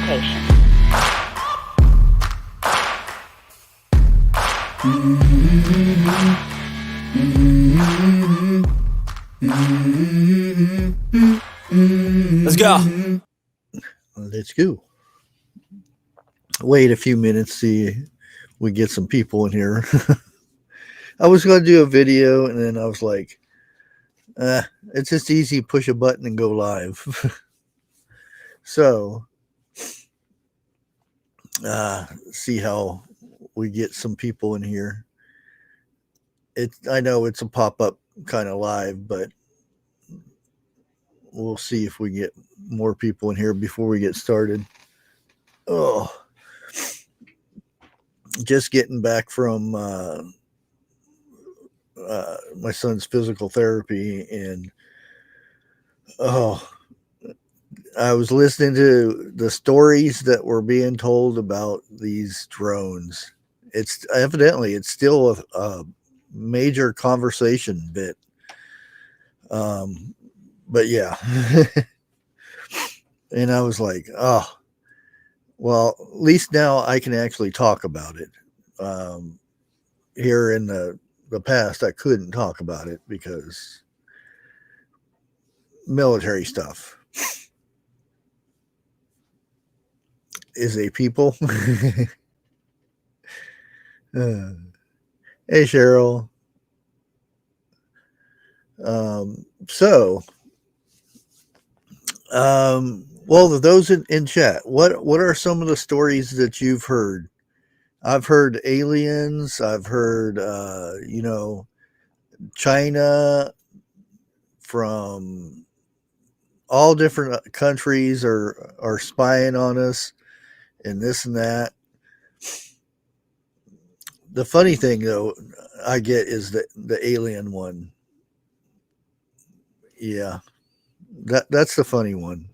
location. Let's go. Let's go. Wait a few minutes, see we get some people in here. I was going to do a video, and then I was like, it's just easy, push a button and go live. So, see how we get some people in here. I know it's a pop-up kind of live, but we'll see if we get more people in here before we get started. Oh, just getting back from my son's physical therapy, and I was listening to the stories that were being told about these drones. It's still a major conversation bit. But yeah. And I was like, oh, well, at least now I can actually talk about it. Here in the past, I couldn't talk about it because military stuff is a people. Hey, Cheryl. Well, those in chat, what are some of the stories that you've heard? I've heard aliens. I've heard, China, from all different countries are spying on us and this and that. The funny thing, though, I get is the alien one. Yeah, that's the funny one.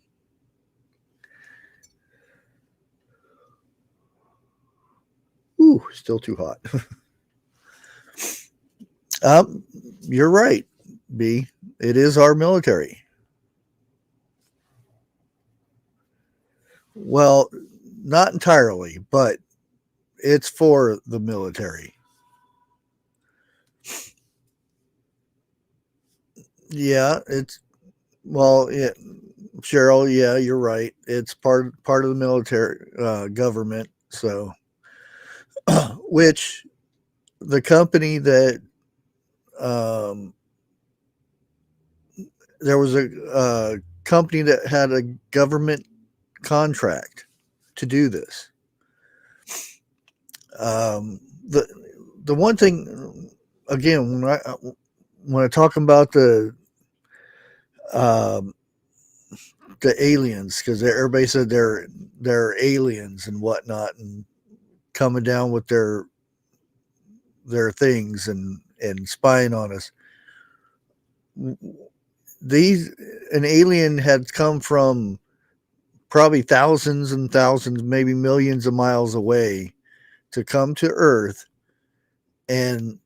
Ooh, still too hot. You're right, B. It is our military. Well, not entirely, but it's for the military. Yeah, Cheryl, yeah, you're right. It's part of the military government. So, which the company that there was a company that had a government contract to do this. The one thing, again, when I talk about the aliens, because everybody said they're aliens and whatnot, and coming down with their things and spying on us. An alien had come from probably thousands and thousands, maybe millions of miles away, to come to Earth, and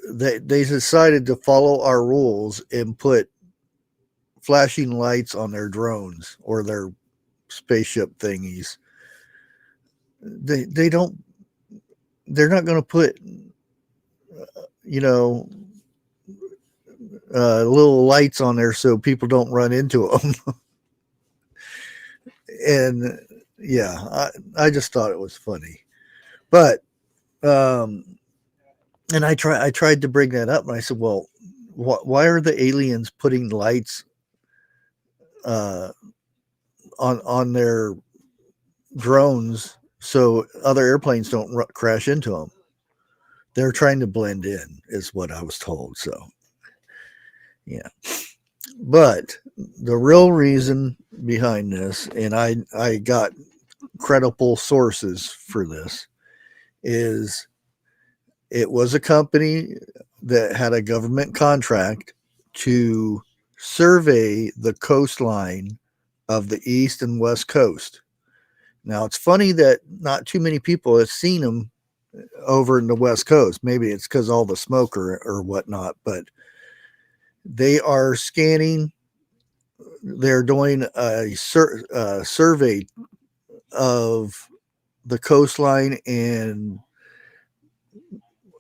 they decided to follow our rules and put flashing lights on their drones or their spaceship thingies. They're not going to put little lights on there so people don't run into them. And yeah, I just thought it was funny, but and I tried to bring that up, and I said, well, why are the aliens putting lights on their drones so other airplanes don't crash into them? They're trying to blend in, is what I was told. So yeah, but the real reason behind this, and I got credible sources for this, is it was a company that had a government contract to survey the coastline of the east and west coast. Now, it's funny that not too many people have seen them over in the west coast. Maybe it's because all the smoke or whatnot, but they are scanning. They're doing a survey of the coastline and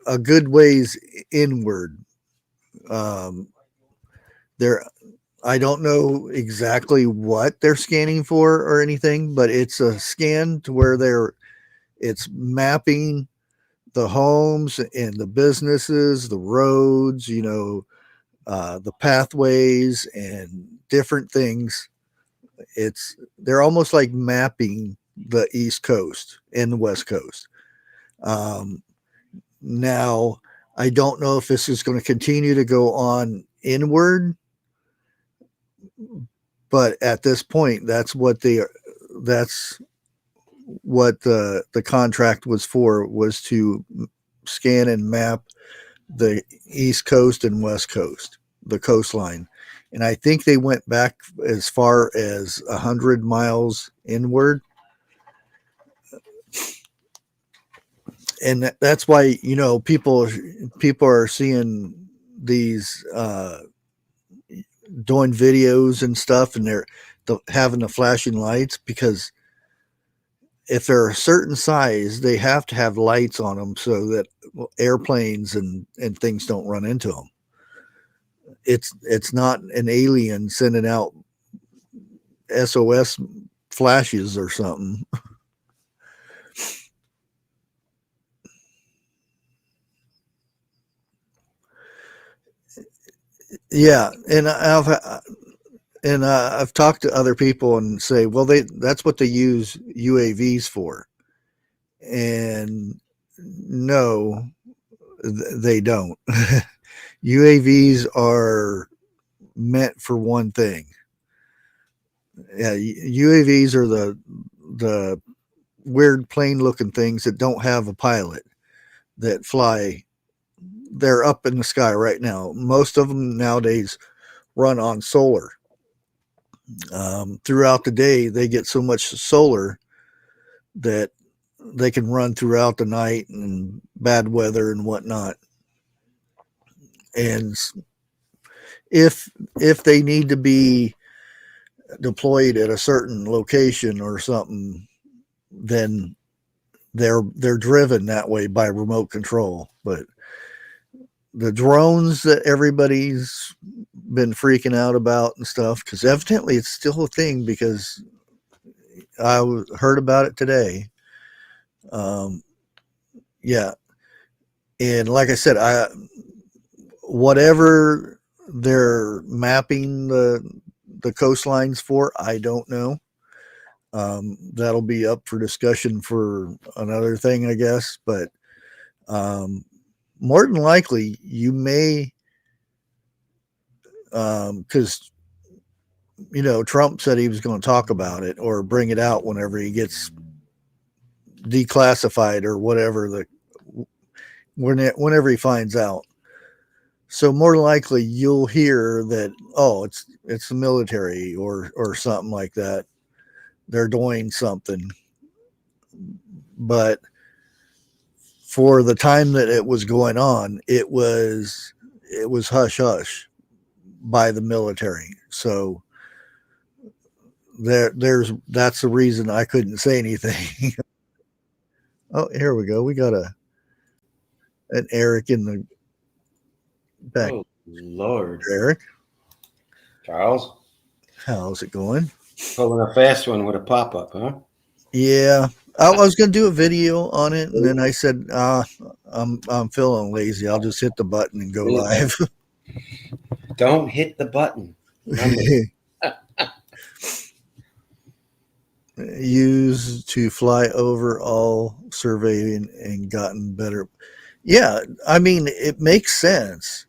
a good ways inward. Um, there, I don't know exactly what they're scanning for or anything, but it's a scan to where it's mapping the homes and the businesses, the roads, the pathways and different things. They're almost like mapping the East Coast and the West Coast. Um, Now, I don't know if this is going to continue to go on inward, but at this point, that's what the contract was for, was to scan and map the East Coast and West Coast, the coastline. And I think they went back as far as 100 miles inward. And that's why, people are seeing these doing videos and stuff, and they're having the flashing lights, because if they're a certain size, they have to have lights on them so that airplanes and things don't run into them. It's not an alien sending out SOS flashes or something. Yeah, I've talked to other people and say, well, that's what they use UAVs for, and no, they don't. UAVs are meant for one thing. Yeah, UAVs are the weird plane looking things that don't have a pilot, that fly. They're up in the sky right now. Most of them nowadays run on solar. Throughout the day, they get so much solar that they can run throughout the night and bad weather and whatnot. And if they need to be deployed at a certain location or something, then they're driven that way by remote control. But the drones that everybody's been freaking out about and stuff, because evidently it's still a thing, because I heard about it today. Um, yeah, and like I said, whatever they're mapping the coastlines for, I don't know. That'll be up for discussion for another thing, I guess. But more than likely, you may, because Trump said he was going to talk about it or bring it out whenever he gets declassified or whatever, whenever he finds out. So more than likely, you'll hear that, oh, it's the military or something like that. They're doing something. But for the time that it was going on, it was hush hush by the military. So that's the reason I couldn't say anything. Oh, here we go. We got an Eric in the back. Oh, Lord. Eric, Charles, how's it going? pulling a fast one with a pop up, huh? Yeah, I was gonna do a video on it, and then I said, I'm feeling lazy. I'll just hit the button and go live. Don't hit the button. Remember. Used to fly over all surveying and gotten better. Yeah, I mean, it makes sense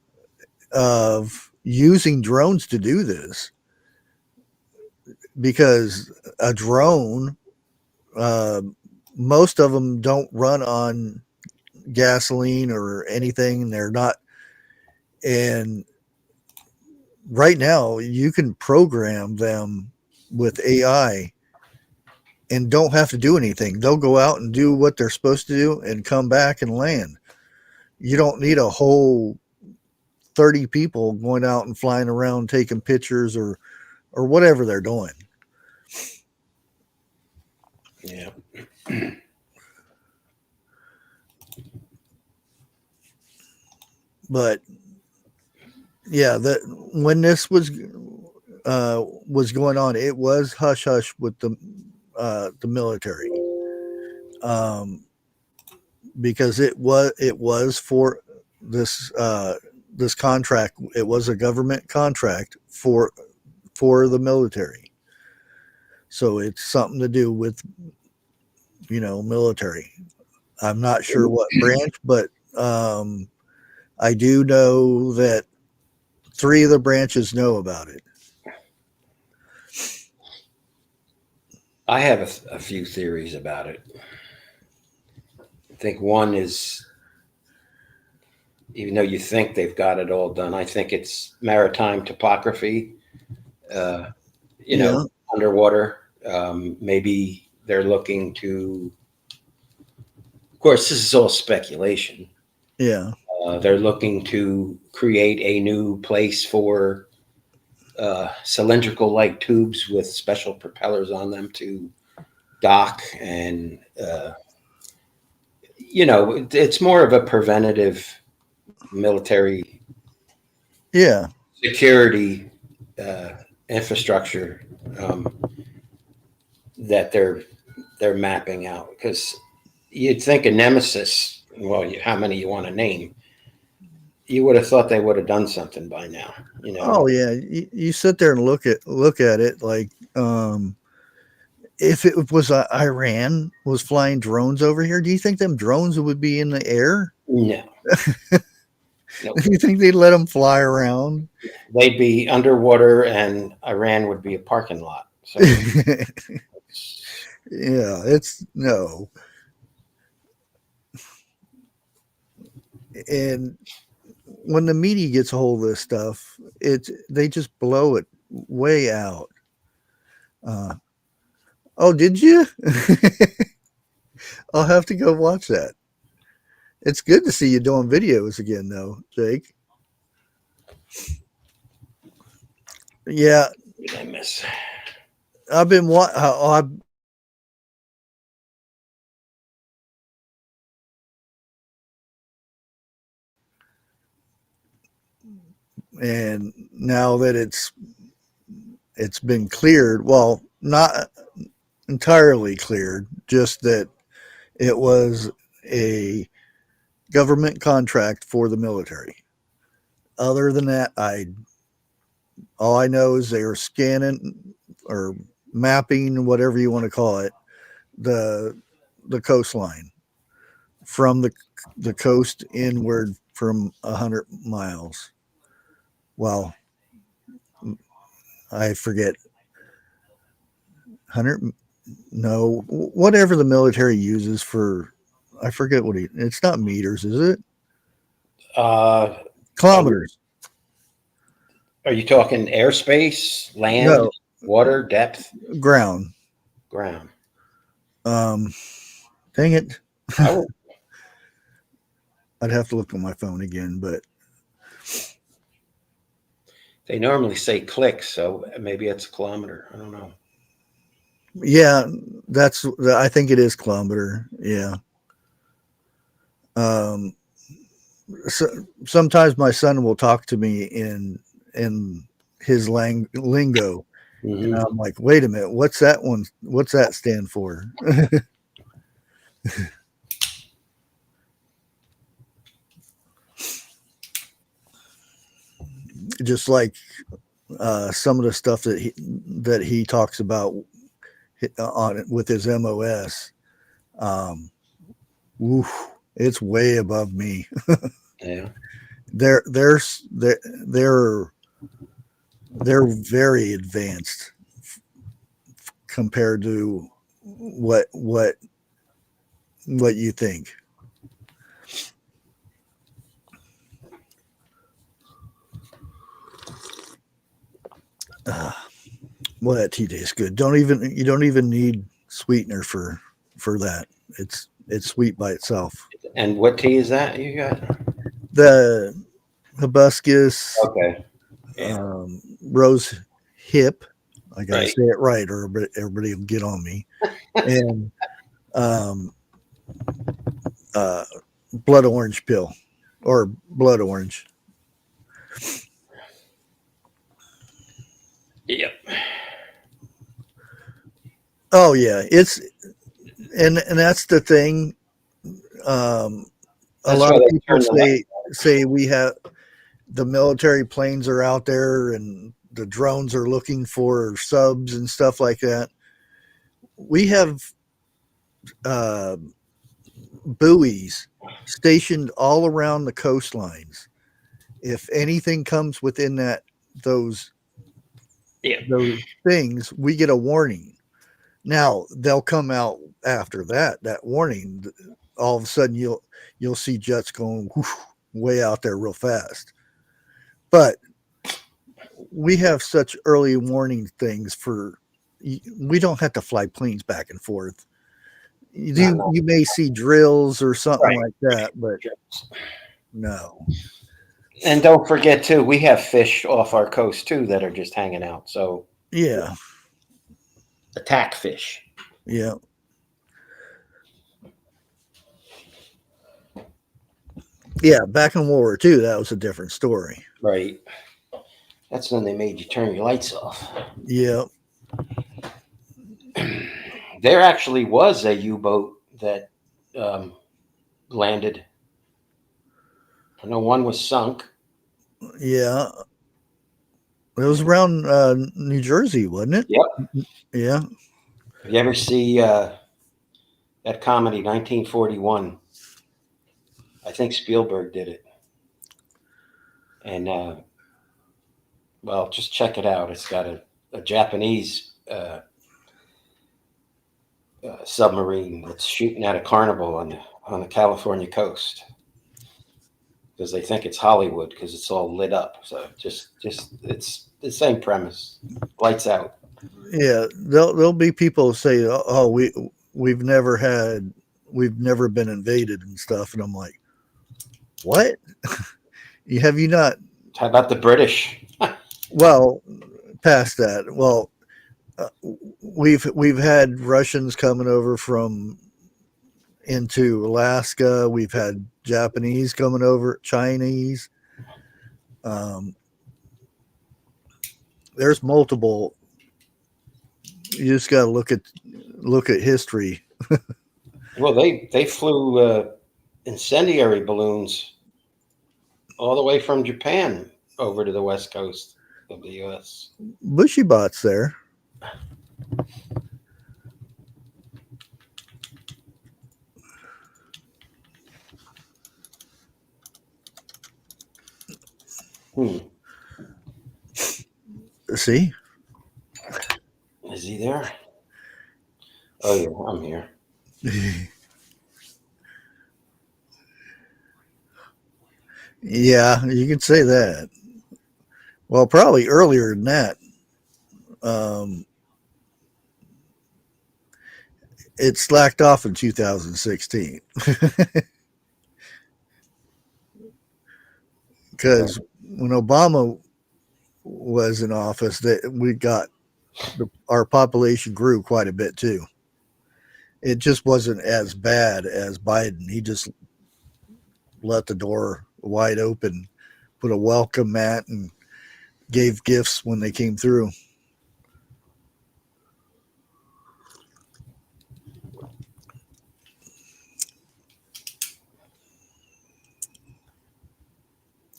of using drones to do this, because a drone, uh, most of them don't run on gasoline or anything. They're not. And right now, you can program them with AI and don't have to do anything. They'll go out and do what they're supposed to do and come back and land. You don't need a whole 30 people going out and flying around taking pictures or whatever they're doing. Yeah. But yeah, that when this was going on, it was hush hush with the military, um, because it was for this this contract. It was a government contract for the military, so it's something to do with military. I'm not sure what branch, but I do know that 3 of the branches know about it. I have a few theories about it. I think one is, even though you think they've got it all done, I think it's maritime topography, uh, Yeah, underwater. Maybe they're looking to, of course, this is all speculation. yeah, They're looking to create a new place for cylindrical like tubes with special propellers on them to dock. And, it's more of a preventative military yeah, security uh, infrastructure um, that they're mapping out, because you'd think a nemesis, well, how many you want to name, you would have thought they would have done something by now. Oh yeah, you sit there and look at it like, if it was Iran was flying drones over here, do you think them drones would be in the air? No, no, Do you think they'd let them fly around? they'd be underwater, and Iran would be a parking lot. So Yeah, it's no. And when the media gets a hold of this stuff, they just blow it way out. Uh, oh, did you? I'll have to go watch that. It's good to see you doing videos again, though, Jake. Yeah, what did I miss? I've been I've and now that it's been cleared, well, not entirely cleared, just that it was a government contract for the military. Other than that, all I know is they were scanning or mapping, whatever you want to call it, the coastline from the coast inward from 100 miles. Well, I forget 100. No, whatever the military uses for, I forget it's not meters, is it? Uh, Kilometers. are you talking airspace, land, No, water, depth, ground. ground? Um, dang it. I would, I'd have to look on my phone again, but they normally say clicks, so maybe it's a kilometer. I don't know. yeah, I think it is kilometer. Yeah. Um, so, sometimes my son will talk to me in his lingo, and Mm-hmm. I'm like, wait a minute, what's that one? What's that stand for? Just like some of the stuff that he talks about on it with his MOS. Um, woof, it's way above me. Yeah. They're very advanced compared to what you think. Well, that tea tastes good. You don't even need sweetener for that. It's sweet by itself. And what tea is that you got? The hibiscus, Okay. Yeah. rose hip. I got to Right. say it right, or everybody will get on me. And um, uh, blood orange pill or blood orange. Yep. Oh yeah, it's and that's the thing. A That's lot why of they people turn the light. say we have the military planes are out there and the drones are looking for subs and stuff like that. We have uh, buoys stationed all around the coastlines. If anything comes within those Yep. those things, we get a warning. Now they'll come out after that warning. All of a sudden, you'll see jets going whoosh, way out there real fast. But we have such early warning things for. We don't have to fly planes back and forth. No, no. You may see drills or something Right. like that, but no. And don't forget too, we have fish off our coast too that are just hanging out. So Yeah, attack fish. yeah, yeah. Back in World War II, that was a different story. Right. That's when they made you turn your lights off. Yeah, There actually was a U-boat that um, landed. I know one was sunk. yeah. It was around New Jersey, wasn't it? Yep. Yeah. You ever see that comedy 1941? I think Spielberg did it. And well, just check it out. It's got a Japanese submarine that's shooting at a carnival on the California coast because they think it's Hollywood because it's all lit up. So just it's the same premise. Lights out. Yeah, there'll be people who say, "Oh, we've never had, we've never been invaded and stuff," and I'm like, "What? Have you not?" How about the British? Well, past that. Well, uh, we've had Russians coming over from into Alaska. We've had Japanese coming over, Chinese. Um, there's multiple. You just got to look at history. Well, they flew incendiary balloons all the way from Japan over to the west coast of the U.S. Bushy bots there. Hmm. See, Is he there? Oh yeah, I'm here. yeah, you could say that. Well, probably earlier than that. Um, it slacked off in 2016 because when Obama was in office, that we got our population grew quite a bit too. It just wasn't as bad as Biden. He just let the door wide open, put a welcome mat, and gave gifts when they came through.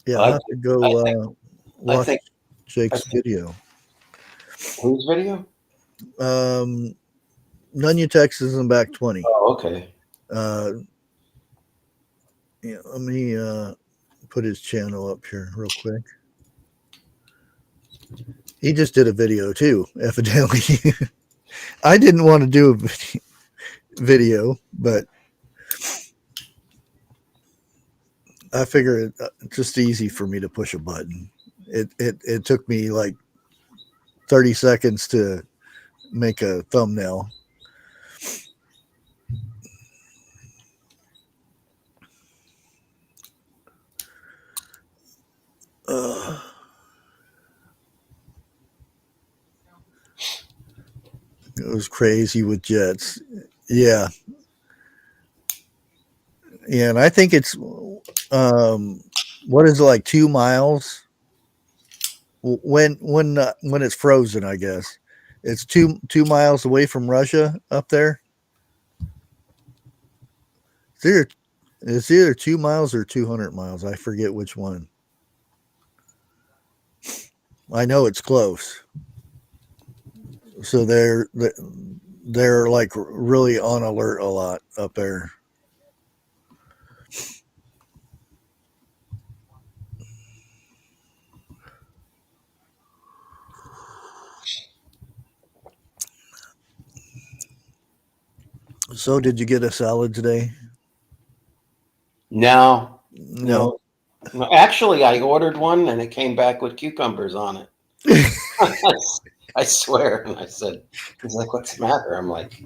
Yeah, I'll I have to go I watch think I Jake's think video. whose video? Um, Nunya, Texas, and back 20. Oh, okay. Uh, yeah, let me put his channel up here real quick. He just did a video too, evidently. I didn't want to do a video, but I figured it's just easy for me to push a button. It took me like 30 seconds to make a thumbnail. Uh, was crazy with jets. Yeah. Yeah, and I think it's what is it, like 2 miles when it's frozen, I guess. It's 2 miles away from Russia up there. It's either 2 miles or 200 miles. I forget which one. I know it's close. So they're like really on alert a lot up there. So did you get a salad today? No, No. no. Actually, I ordered one and it came back with cucumbers on it. I swear. And I said, he's like, what's the matter? I'm like,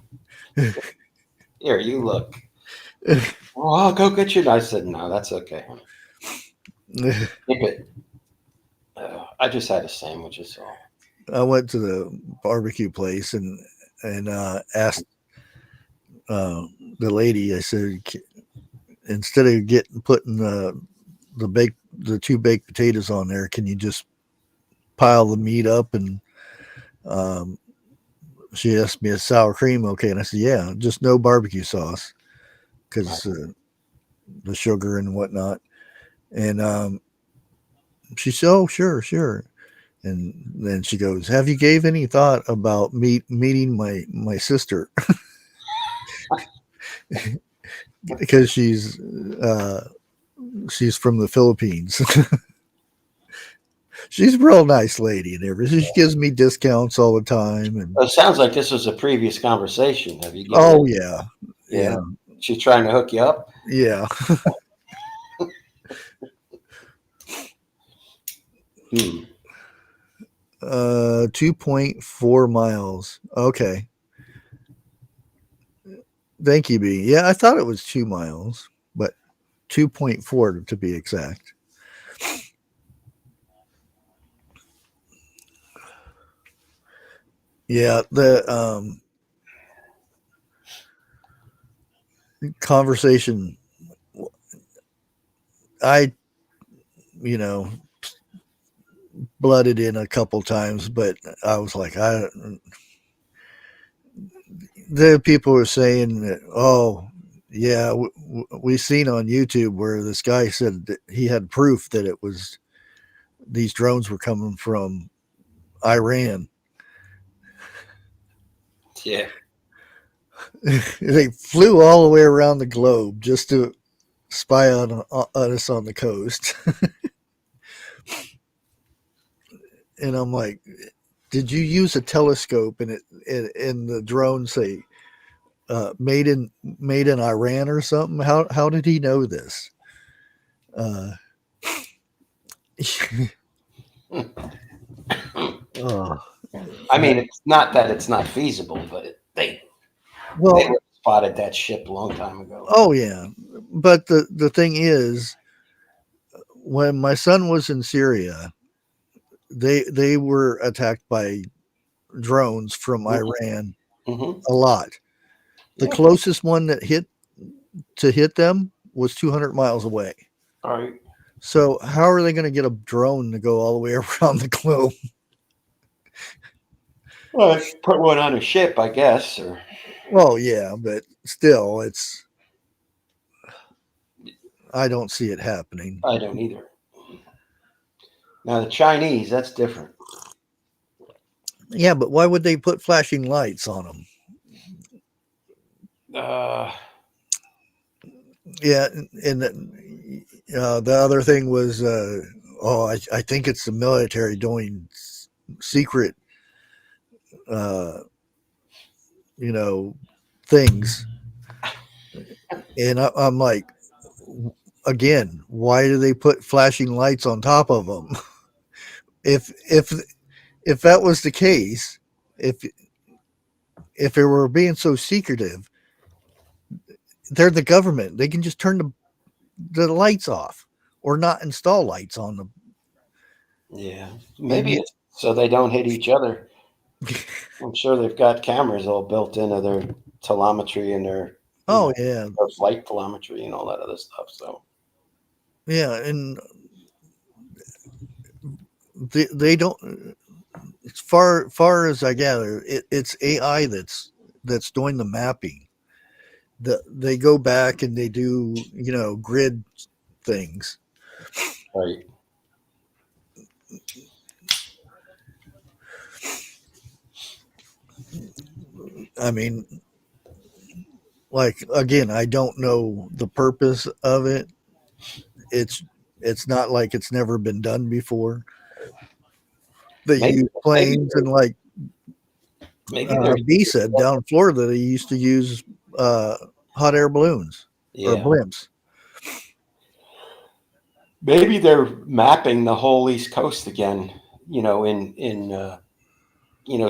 here, you look. Oh, I'll go get you. I said, no, that's okay. Keep it. I just had a sandwich, is all. I went to the barbecue place and asked the lady. I said, instead of putting the two baked potatoes on there, can you just pile the meat up? And she asked me a sour cream, okay, and I said, yeah, just no barbecue sauce because the sugar and whatnot. And she said, oh, sure. And then she goes, have you gave any thought about meeting my sister? Because she's from the Philippines. She's a real nice lady and everything. She gives me discounts all the time. And It sounds like this was a previous conversation. Have you? oh yeah. She's trying to hook you up. Yeah. 2.4 miles. Okay. Thank you, B. Yeah, I thought it was 2 miles, but 2.4 to be exact. Yeah, the conversation, I blooded in a couple times, but I was like, the people were saying that, oh yeah, we seen on YouTube where this guy said that he had proof that it was these drones were coming from Iran. Yeah. They flew all the way around the globe just to spy on us on the coast. And I'm like, did you use a telescope and the drone say made in Iran or something? How did he know this? I mean, it's not that it's not feasible, but they spotted that ship a long time ago. Oh yeah, but the thing is, when my son was in Syria, they were attacked by drones from Iran a lot. The closest one that hit them was 200 miles away. All right. So how are they going to get a drone to go all the way around the globe? Well, put one on a ship, I guess. Or well, yeah, but still, I don't see it happening. I don't either. Now the Chinese, that's different. Yeah, but why would they put flashing lights on them? Yeah, and the other thing was, I think it's the military doing secret, things. And I'm like, again, why do they put flashing lights on top of them? if that was the case, if it were being so secretive, they're the government. They can just turn the lights off or not install lights on them. Yeah, maybe it's so they don't hit each other. I'm sure they've got cameras all built into their telemetry and their, Oh yeah, their flight telemetry and all that other stuff. So yeah, and they don't. As far as I gather, it's AI that's doing the mapping. They go back and they do grid things. right. I mean, like again, I don't know the purpose of it. It's it's not like it's never been done before. They Maybe use maybe planes and like maybe they're B said down in Florida they used to use uh, hot air balloons or yeah. blimps. Maybe they're mapping the whole East Coast again, in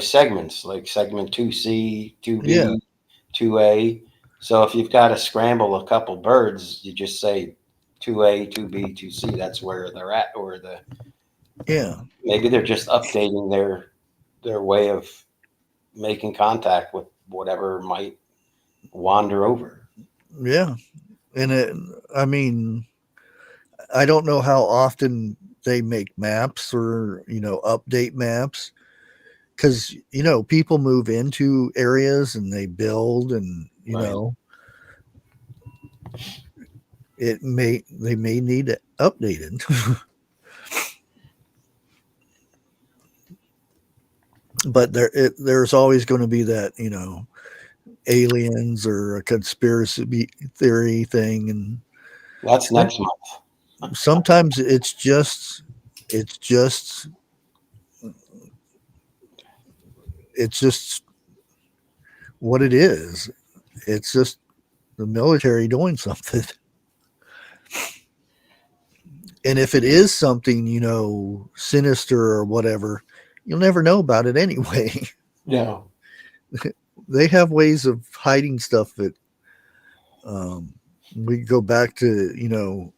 segments like segment 2C, Yeah, 2B, 2A. So if you've got to scramble a couple birds, you just say 2A, 2B, 2C. That's where they're at, or yeah, maybe they're just updating their way of making contact with whatever might wander over. yeah. And I mean, I don't know how often they make maps or update maps because people move into areas and they build and Right. they may need it updated. But there's always going to be that aliens or a conspiracy theory thing, and That's next month. sometimes it's just it's just what it is. It's just the military doing something. And if it is something sinister or whatever, you'll never know about it anyway. Yeah. They have ways of hiding stuff that um, we go back to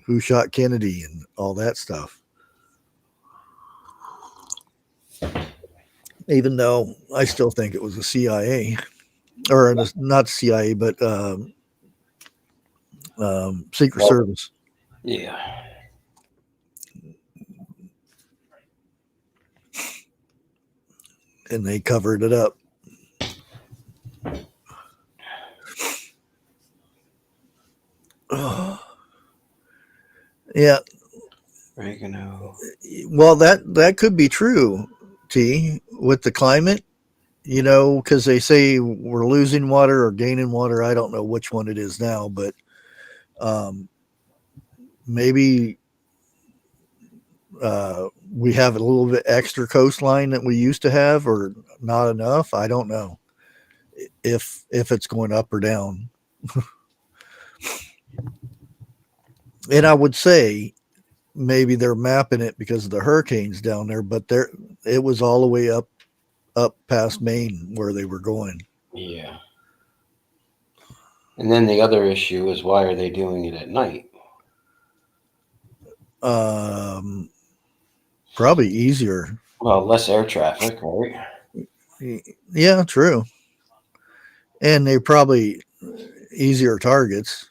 who shot Kennedy and all that stuff. Even though I still think it was the CIA, or not CIA, but Secret Well, Service, yeah. and they covered it up. Yeah, Oregano. well, that could be true, T, with the climate, because they say we're losing water or gaining water. I don't know which one it is now, but um, maybe we have a little bit extra coastline that we used to have, or not enough. I don't know if it's going up or down. And I would say maybe they're mapping it because of the hurricanes down there, but it was all the way up past Maine where they were going. Yeah. And then the other issue is, why are they doing it at night? Um, Probably easier. Well, less air traffic, right? Yeah, true. And they probably easier targets.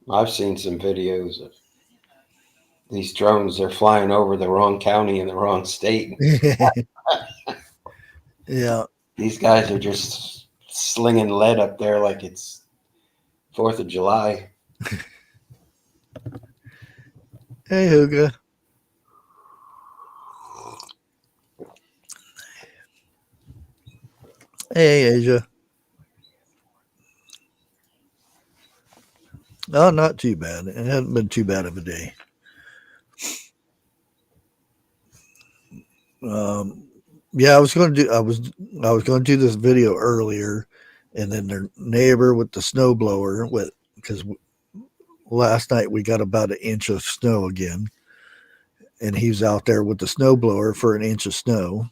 I've seen some videos of these drones. They're flying over the wrong county in the wrong state. Yeah. These guys are just slinging lead up there like it's 4th of July. Hey, Huga. Hey, Asia. Oh, not too bad. It hasn't been too bad of a day. Um, yeah, I was going to do this video earlier, and then their neighbor with the snowblower because last night we got about an inch of snow again, and he's out there with the snowblower for an inch of snow.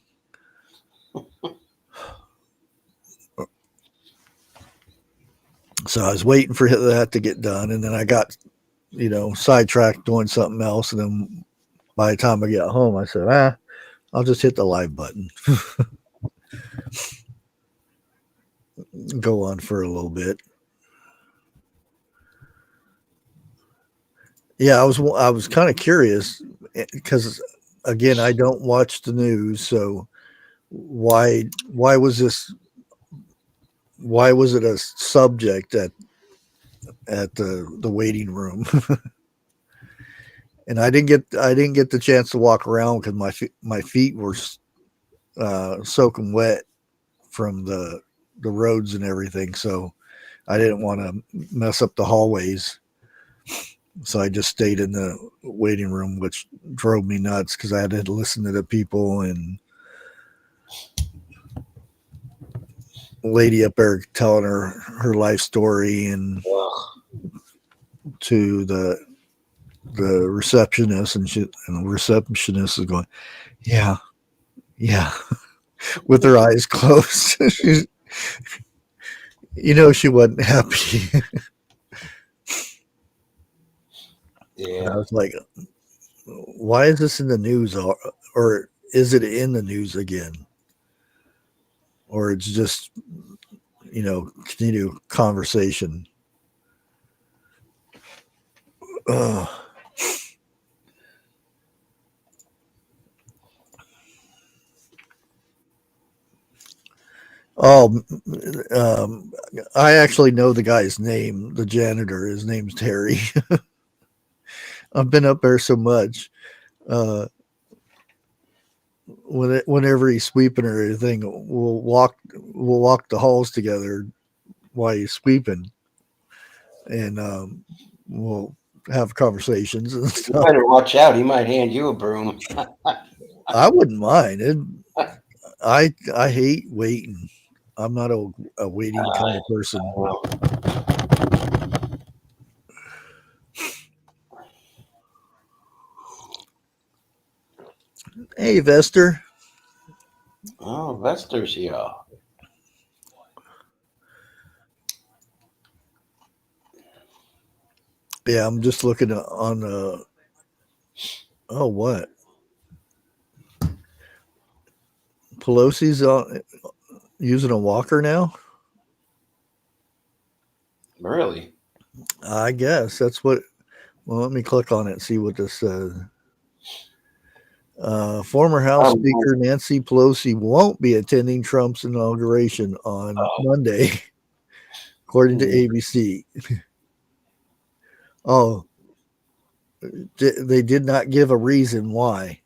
So I was waiting for that to get done, and then I got sidetracked doing something else. And then by the time I got home, I said, I'll just hit the live button, go on for a little bit. Yeah, I was kind of curious because again, I don't watch the news, so why was this why was it a subject at the waiting room? And I didn't get the chance to walk around because my feet were soaking wet from the roads and everything, so I didn't want to mess up the hallways. So I just stayed in the waiting room, which drove me nuts because I had to listen to the people and lady up there telling her life story, and to the receptionist, and the receptionist is going, yeah, yeah, with her eyes closed. She wasn't happy. Yeah. I was like, why is this in the news, or is it in the news again, or it's just continue conversation. Uh, oh, I actually know the guy's name, the janitor. His name's Terry. I've been up there so much. Uh, whenever he's sweeping or anything, we'll walk the halls together while he's sweeping, and we'll have conversations and You stuff. better watch out. He might hand you a broom. I wouldn't mind it. I hate waiting. I'm not a waiting kind of person. Hey, Vester. Oh, Vester's here. Yeah, I'm just looking on the. Oh, what? Pelosi's using a walker now? Really? I guess that's what. Well, let me click on it and see what this says. Former House Speaker Nancy Pelosi won't be attending Trump's inauguration on Monday, according to ABC. Oh, they did not give a reason why.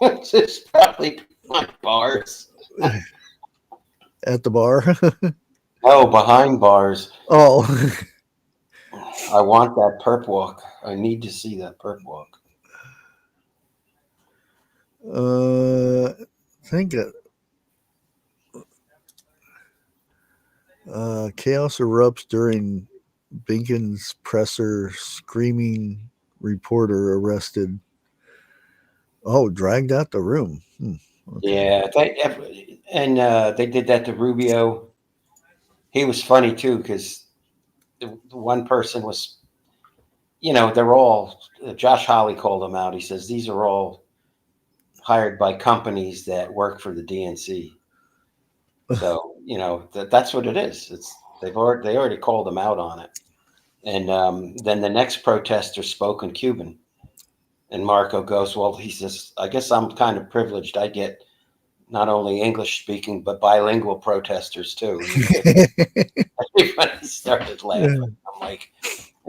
It's just probably behind bars. At the bar? Oh, behind bars. Oh. I want that perp walk. I need to see that perp walk. I think chaos erupts during Binken's presser. Screaming reporter arrested. Oh, dragged out the room. Okay. Yeah, they did that to Rubio. He was funny too because the one person was, they're all. Josh Hawley called them out. He says these are all hired by companies that work for the DNC. So that's what it is. They already called them out on it. And then the next protester spoke in Cuban, and Marco goes, "Well," he says, "I guess I'm kind of privileged. I get not only English speaking but bilingual protesters too." Everybody started laughing.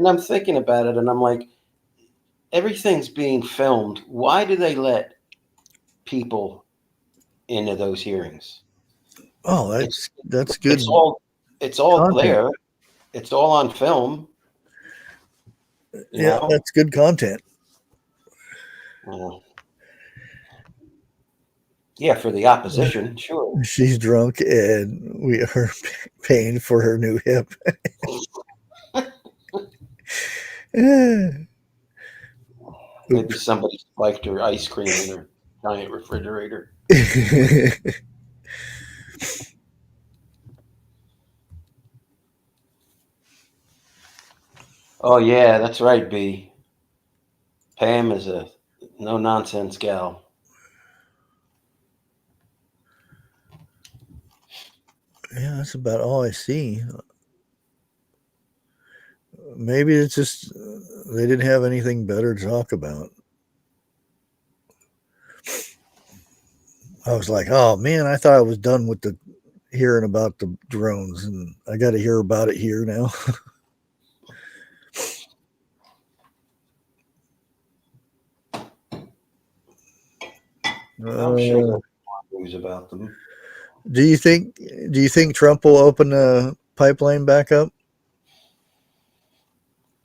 I'm thinking about it, and I'm like, everything's being filmed. Why do they let people into those hearings? Oh, that's good. It's all content. there. It's all on film. Yeah, that's good content. Yeah, for the opposition, sure. She's drunk, and we are paying for her new hip. Maybe somebody spiked her ice cream in her giant refrigerator. Oh yeah, that's right, B. Pam is a no nonsense gal. Yeah, that's about all I see. Maybe it's just they didn't have anything better to talk about. I was like, oh man, I thought I was done with the hearing about the drones, and I got to hear about it here now. I'm sure Uh, there'll be more news about them. do you think? Do you think Trump will open the pipeline back up?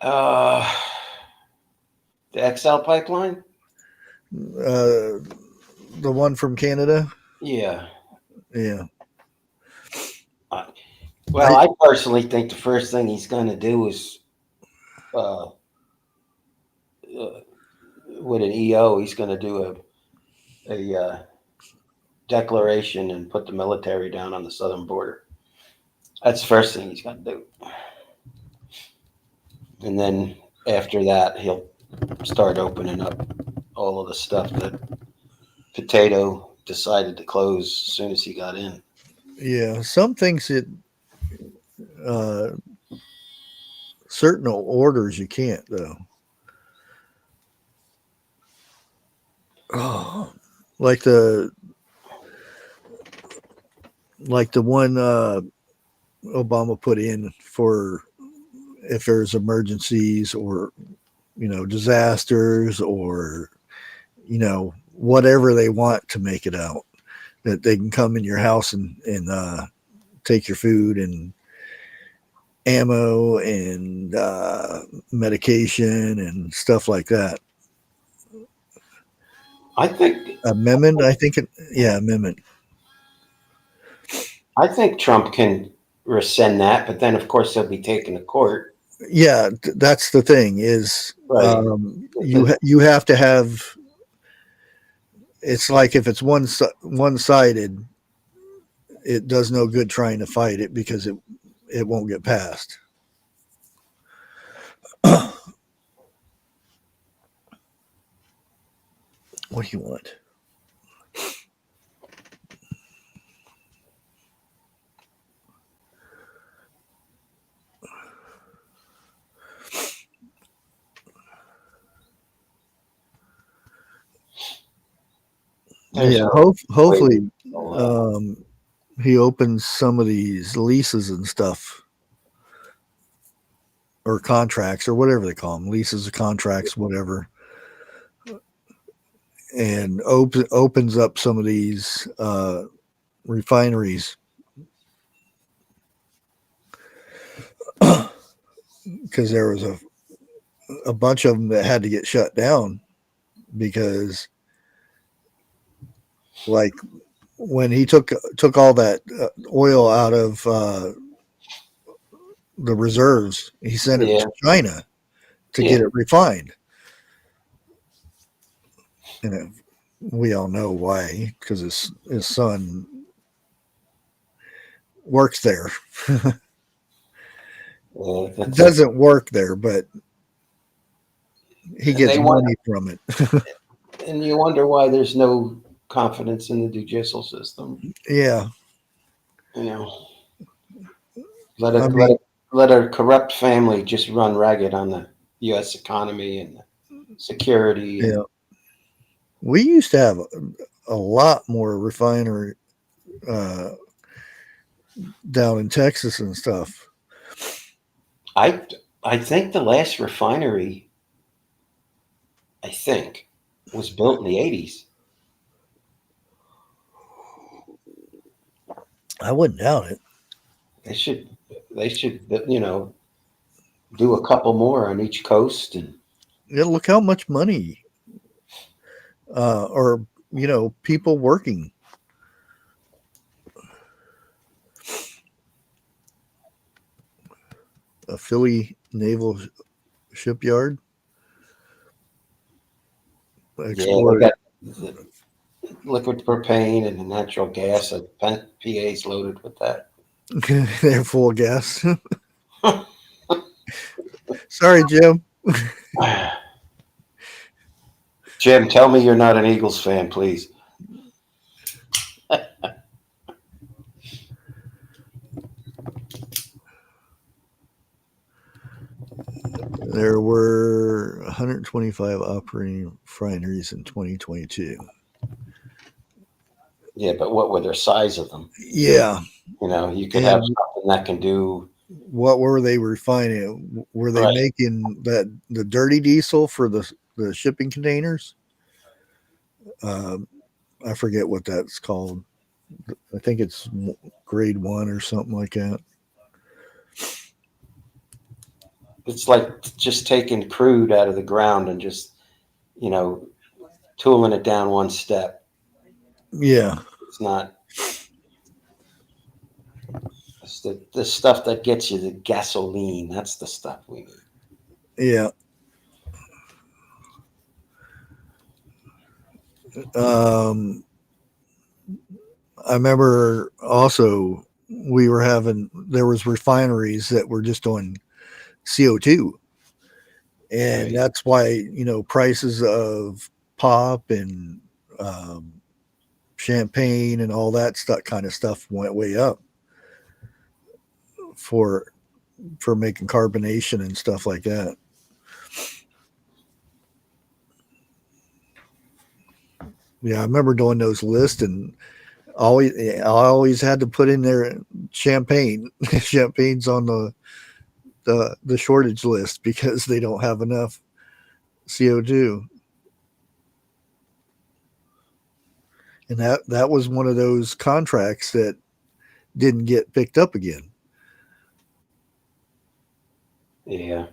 Uh, the XL pipeline? Uh, the one from Canada? Yeah. Yeah. I, I well, I personally think the first thing he's going to do is, uh, uh, with an EO, he's going to do a declaration and put the military down on the southern border. That's the first thing he's going to do. And then after that, he'll start opening up all of the stuff that Potato decided to close as soon as he got in. yeah. Some things that uh, certain orders you can't though. Oh, like the one Obama put in for if there's emergencies or disasters or whatever they want to make it out that they can come in your house and take your food and ammo and medication and stuff like that. I think Amendment, I think amendment. I think Trump can rescind that, but then of course he'll be taken to court. Yeah, that's the thing is Right. you have to have. It's like if it's one sided, it does no good trying to fight it because it won't get passed. What do you want? There's Yeah, a way to hopefully control that. um, he opens some of these leases and stuff or contracts or whatever they call them, leases or contracts, whatever, and opens up some of these refineries because there was a bunch of them that had to get shut down because like when he took all that oil out of the reserves, he sent it Yeah, to China to yeah. get it refined. And we all know why, because his son works there. It That's a, doesn't work there, but he and gets they want, money from it. and you wonder why there's no confidence in the judicial system. Yeah, You know, let I a let mean, a let a corrupt family just run ragged on the U.S. economy and security, and yeah, we used to have a lot more refinery uh, down in Texas and stuff. I I think the last refinery I think was built in the 80s. I wouldn't doubt it. They should do a couple more on each coast, and Yeah, look how much money or people working. A Philly Naval Shipyard yeah, they explored. got the liquid propane and the natural gas. And PA's loaded with that. They're full of gas. Sorry, Jim. Jim, tell me you're not an Eagles fan, please. There were 125 operating refineries in 2022. Yeah, but what were their size of them? Yeah. You could have something that can do. What were they refining? Were they making the dirty diesel for the shipping containers? I forget what that's called. I think it's grade 1 or something like that. It's like just taking crude out of the ground and just, tooling it down one step. Yeah. It's not. It's the stuff that gets you the gasoline. That's the stuff we need. Yeah. I remember also there was refineries that were just doing CO2. And that's why, prices of pop and champagne and all that kind of stuff went way up for making carbonation and stuff like that. Yeah, I remember doing those lists, and I always had to put in there champagne. Champagne's on the shortage list because they don't have enough CO2. And that was one of those contracts that didn't get picked up again. Yeah.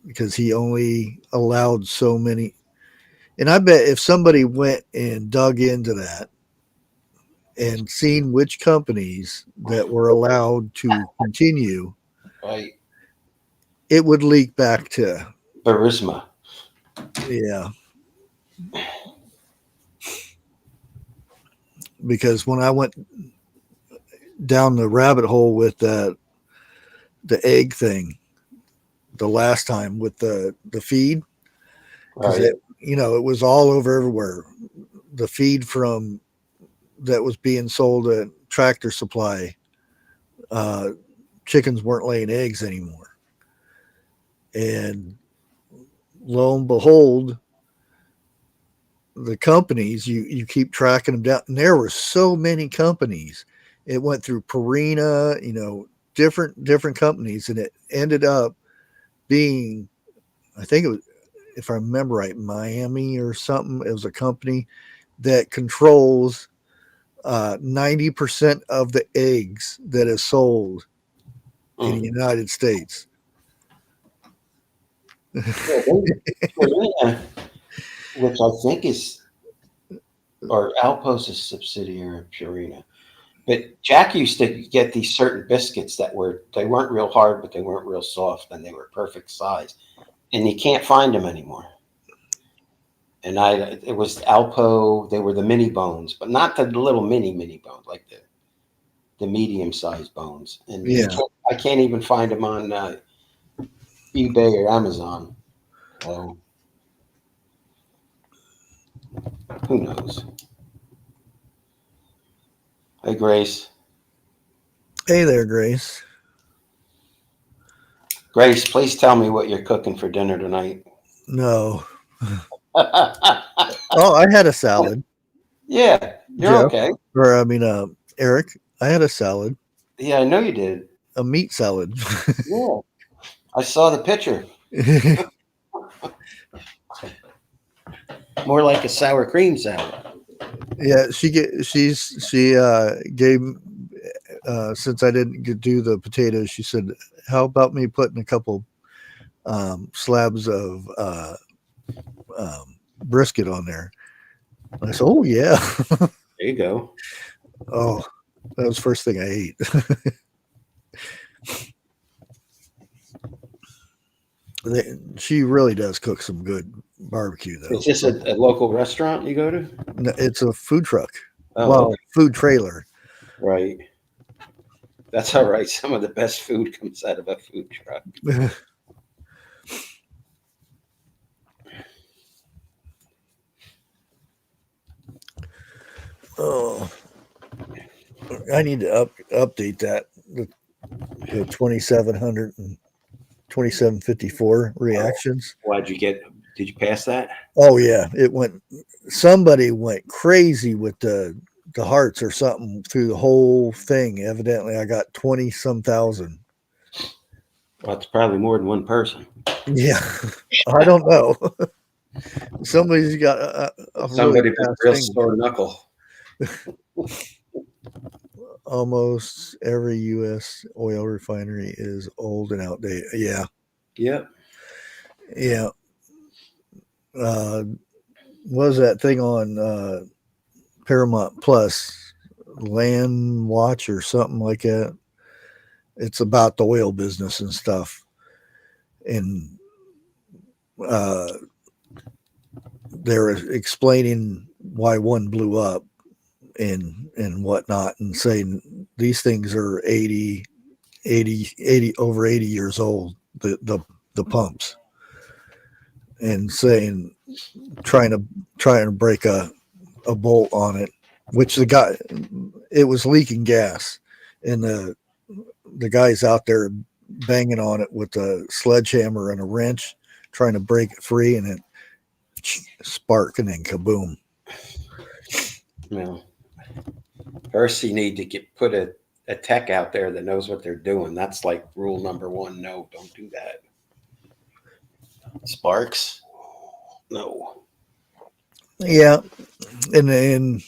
Because he only allowed so many. And I bet if somebody went and dug into that and seen which companies that were allowed to continue, it would leak back to Burisma. Yeah. Because when I went down the rabbit hole with the egg thing the last time with the feed, because it was all over everywhere. The feed from that was being sold at Tractor Supply, chickens weren't laying eggs anymore. And lo and behold, the companies, you keep tracking them down. And there were so many companies. It went through Purina, different companies, and it ended up being, I think it was, if I remember right, Miami or something. It was a company that controls 90% of the eggs that is sold in the United States. Purina, which I think is, or Outpost is subsidiary of Purina. But Jack used to get these certain biscuits they weren't real hard, but they weren't real soft, and they were perfect size. And you can't find them anymore. And it was Alpo. They were the mini bones, but not the little mini bones, like the medium sized bones. And I can't even find them on eBay or Amazon. So who knows? Hey, Grace. Hey there, Grace. Grace, please tell me what you're cooking for dinner tonight. No. Oh, I had a salad. Yeah, you're okay. Or Eric, I had a salad. Yeah, I know you did. A meat salad. Yeah, I saw the picture. More like a sour cream salad. Yeah, she gave since I didn't do the potatoes, she said, "How about me putting a couple slabs of brisket on there?" And I said, "Oh yeah." There you go. Oh, that was the first thing I ate. She really does cook some good barbecue, though. Is this a local restaurant you go to? No, it's a food truck. Oh, okay. Food trailer. Right. That's all right. Some of the best food comes out of a food truck. Oh, I need to update that. The 2700 and 2754 reactions. Why'd you get? Did you pass that? Oh yeah, it went. Somebody went crazy with the hearts or something through the whole thing. Evidently, I got 20 some thousand. Well, it's probably more than one person. Yeah, I don't know. Somebody's got a really Somebody with a fast real finger. sore knuckle. Almost every U.S. oil refinery is old and outdated. Yeah, Yep. yeah. What was that thing on Paramount Plus? Land Watch or something like that. It's about the oil business and stuff. And uh, they're explaining why one blew up and whatnot, and saying these things are 80 over 80 years old, the pumps, and saying trying to break a bolt on it, which the guy, it was leaking gas, and the guy's out there banging on it with a sledgehammer and a wrench trying to break it free, and it spark, and then kaboom. Well, first you need to put a tech out there that knows what they're doing. That's like rule number one. No, don't do that. Sparks? No. Yeah, and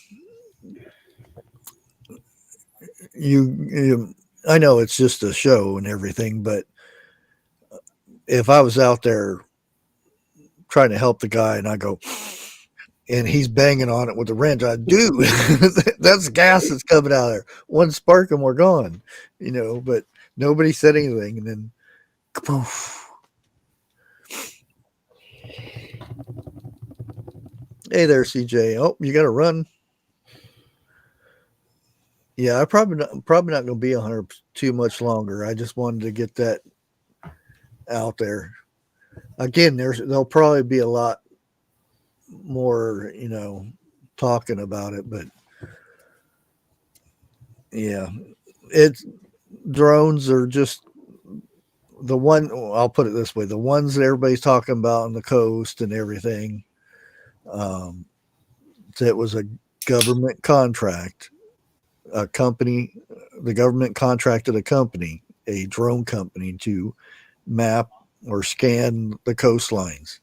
you I know it's just a show and everything, but if I was out there trying to help the guy and I go, and he's banging on it with a wrench, I do. That's gas that's coming out of there. One spark and we're gone, but nobody said anything. And then, poof. Hey there, CJ. Oh, you got to run. Yeah, I'm probably not going to be on her too much longer. I just wanted to get that out there. Again, there'll probably be a lot more, talking about it, but yeah, it's drones are just the one. I'll put it this way: the ones that everybody's talking about on the coast and everything. Um, that was a government contract. A company, the government contracted a drone company, to map or scan the coastlines.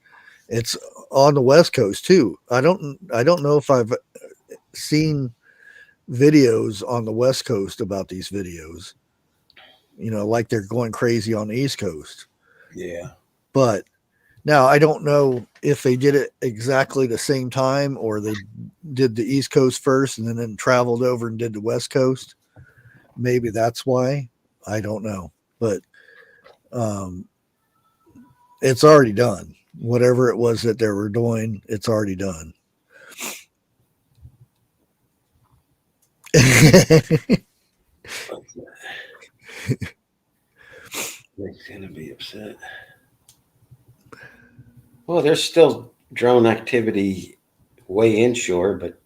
It's on the West Coast too. I don't know if I've seen videos on the West Coast about these videos. Like they're going crazy on the East Coast. Yeah. But now I don't know if they did it exactly the same time or they did the East Coast first and then traveled over and did the West Coast. Maybe that's why. I don't know. But it's already done. Whatever it was that they were doing, it's already done. They're gonna be upset. Well, there's still drone activity way inshore, but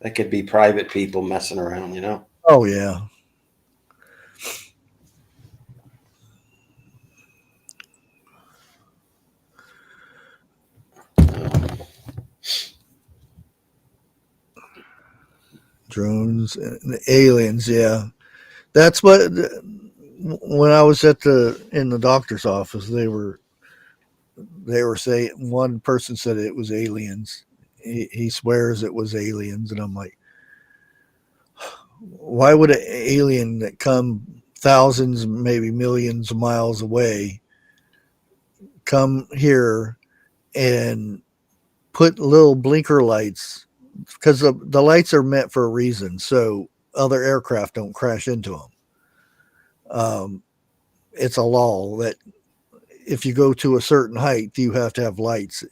that could be private people messing around. Oh yeah. Drones and aliens, yeah. That's what when I was in the doctor's office, they were saying, one person said it was aliens. He swears it was aliens, and I'm like, why would an alien that come thousands, maybe millions of miles away, come here and put little blinker lights? Because the lights are meant for a reason, so other aircraft don't crash into them. It's a law that if you go to a certain height, you have to have lights.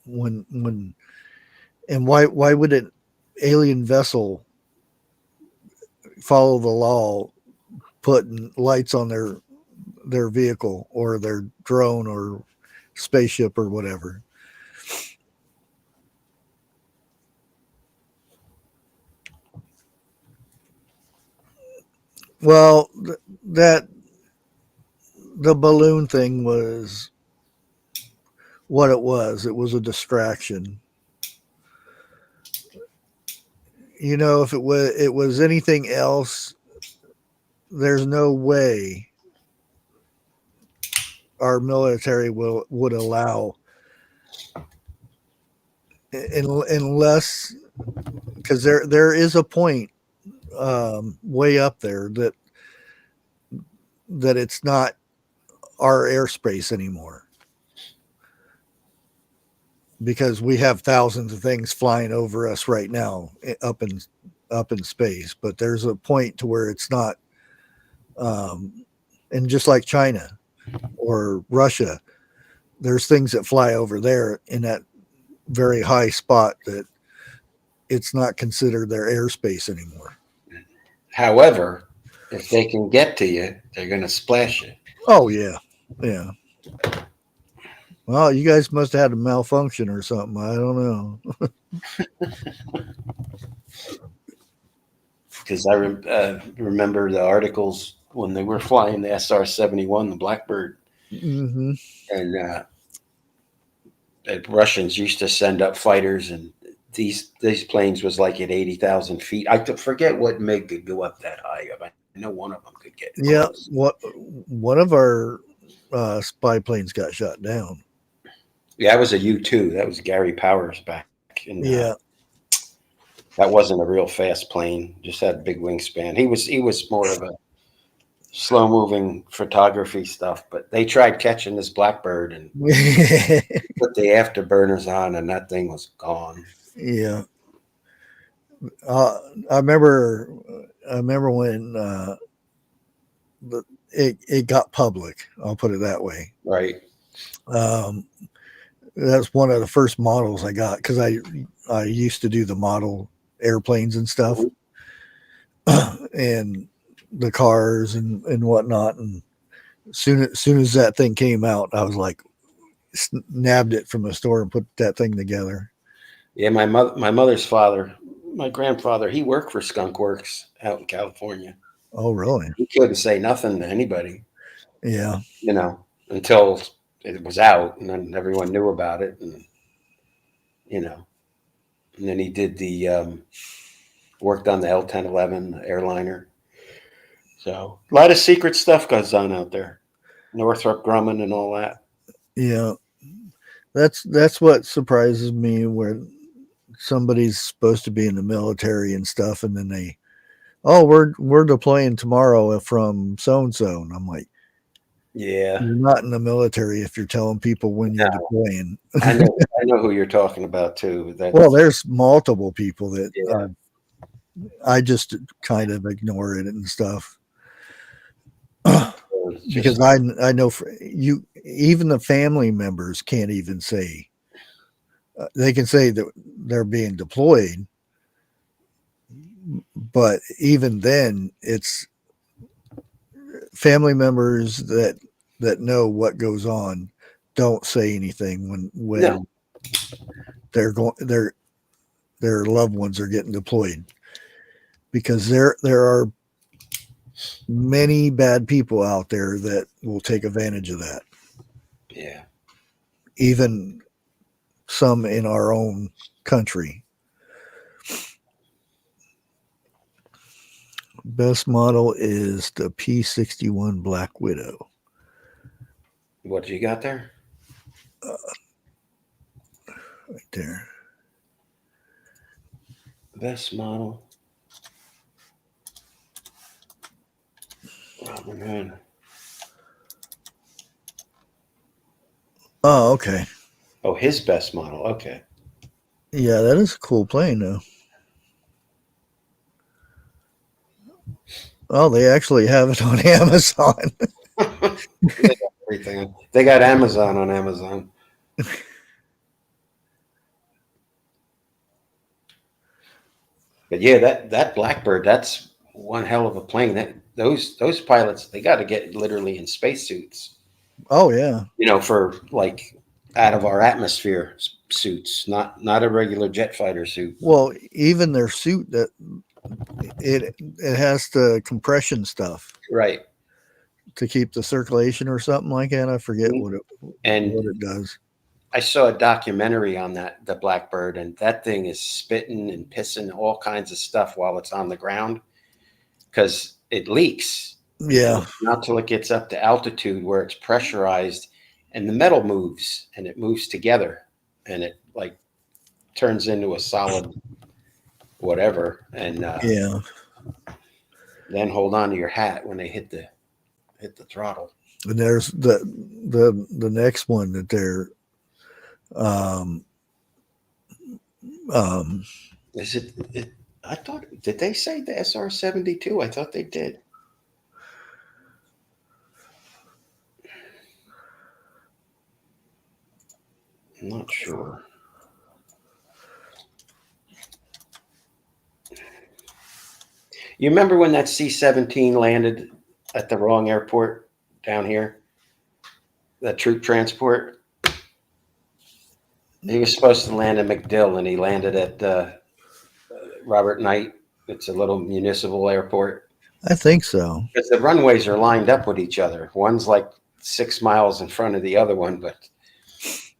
When and why would an alien vessel follow the law, putting lights on their vehicle or their drone or spaceship or whatever? Well, that the balloon thing was what it was. It was a distraction. You know, if it was anything else, there's no way our military would allow, unless, because there is a point way up there that it's not our airspace anymore, because we have thousands of things flying over us right now up in space. But there's a point to where it's not, and just like China or Russia, there's things that fly over there in that very high spot that it's not considered their airspace anymore. However, if they can get to you, they're going to splash you. Oh yeah, yeah. Well, you guys must have had a malfunction or something. I don't know. Because I remember the articles when they were flying the SR-71, the Blackbird, Mm-hmm. and the Russians used to send up fighters, and these planes was like at 80,000 feet. I forget what MiG could go up that high. I know one of them could get Yeah, close. one of our spy planes got shot down. Yeah, that was a U-2. That was Gary Powers back in. Yeah, That wasn't a real fast plane. Just had a big wingspan. He was more of a slow moving photography stuff. But they tried catching this Blackbird and put the afterburners on, and that thing was gone. yeah. I remember when it got public. I'll put it that way. Right. That's one of the first models I got, because I used to do the model airplanes and stuff, and the cars and whatnot. And soon as that thing came out, I was like, nabbed it from the store and put that thing together. Yeah, my mother's father, my grandfather, he worked for Skunk Works out in California. Oh, really? He couldn't say nothing to anybody, Yeah. Until it was out, and then everyone knew about it, and and then he did the worked on the L-1011 airliner. So a lot of secret stuff goes on out there, Northrop Grumman and all that. Yeah. That's what surprises me, where somebody's supposed to be in the military and stuff, and then we're deploying tomorrow from so and so, and I'm like, Yeah, you're not in the military if you're telling people when you're deploying. I know who you're talking about too. Well, there's multiple people that Yeah. I just kind of ignore it and stuff. Just- Because I know for you, even the family members can't even say, they can say that they're being deployed, but even then, it's family members that know what goes on don't say anything when No. they're going their loved ones are getting deployed, because there are many bad people out there that will take advantage of that. Yeah. Even some in our own country. Best model is the P-61 Black Widow. What you got there? Right there. Best model. Oh man. Oh, okay. Oh, his best model. Okay. Yeah, that is a cool plane, though. Oh, they actually have it on Amazon. They got everything. They got Amazon on Amazon. But yeah, that Blackbird, that's one hell of a plane. Those pilots, they got to get literally in spacesuits. Oh, yeah. For like out of our atmosphere suits, not a regular jet fighter suit. Well, even their suit, that it has the compression stuff Right. to keep the circulation or something like that. I forget Mhm. what And it does. I saw a documentary on the blackbird, and that thing is spitting and pissing all kinds of stuff while it's on the ground because it leaks. And Yeah. not till it gets up to altitude where it's pressurized and the metal moves and it moves together and it like turns into a solid whatever. And Yeah. then hold on to your hat when they hit the throttle. And there's the next one that they're um um Is it? I thought, did they say the SR-72? I thought they did. I'm not sure. You remember when that C-17 landed at the wrong airport down here? That troop transport? He was supposed to land in MacDill, and he landed at Robert Knight. It's a little municipal airport. I think so. Because the runways are lined up with each other. One's like 6 miles in front of the other one, but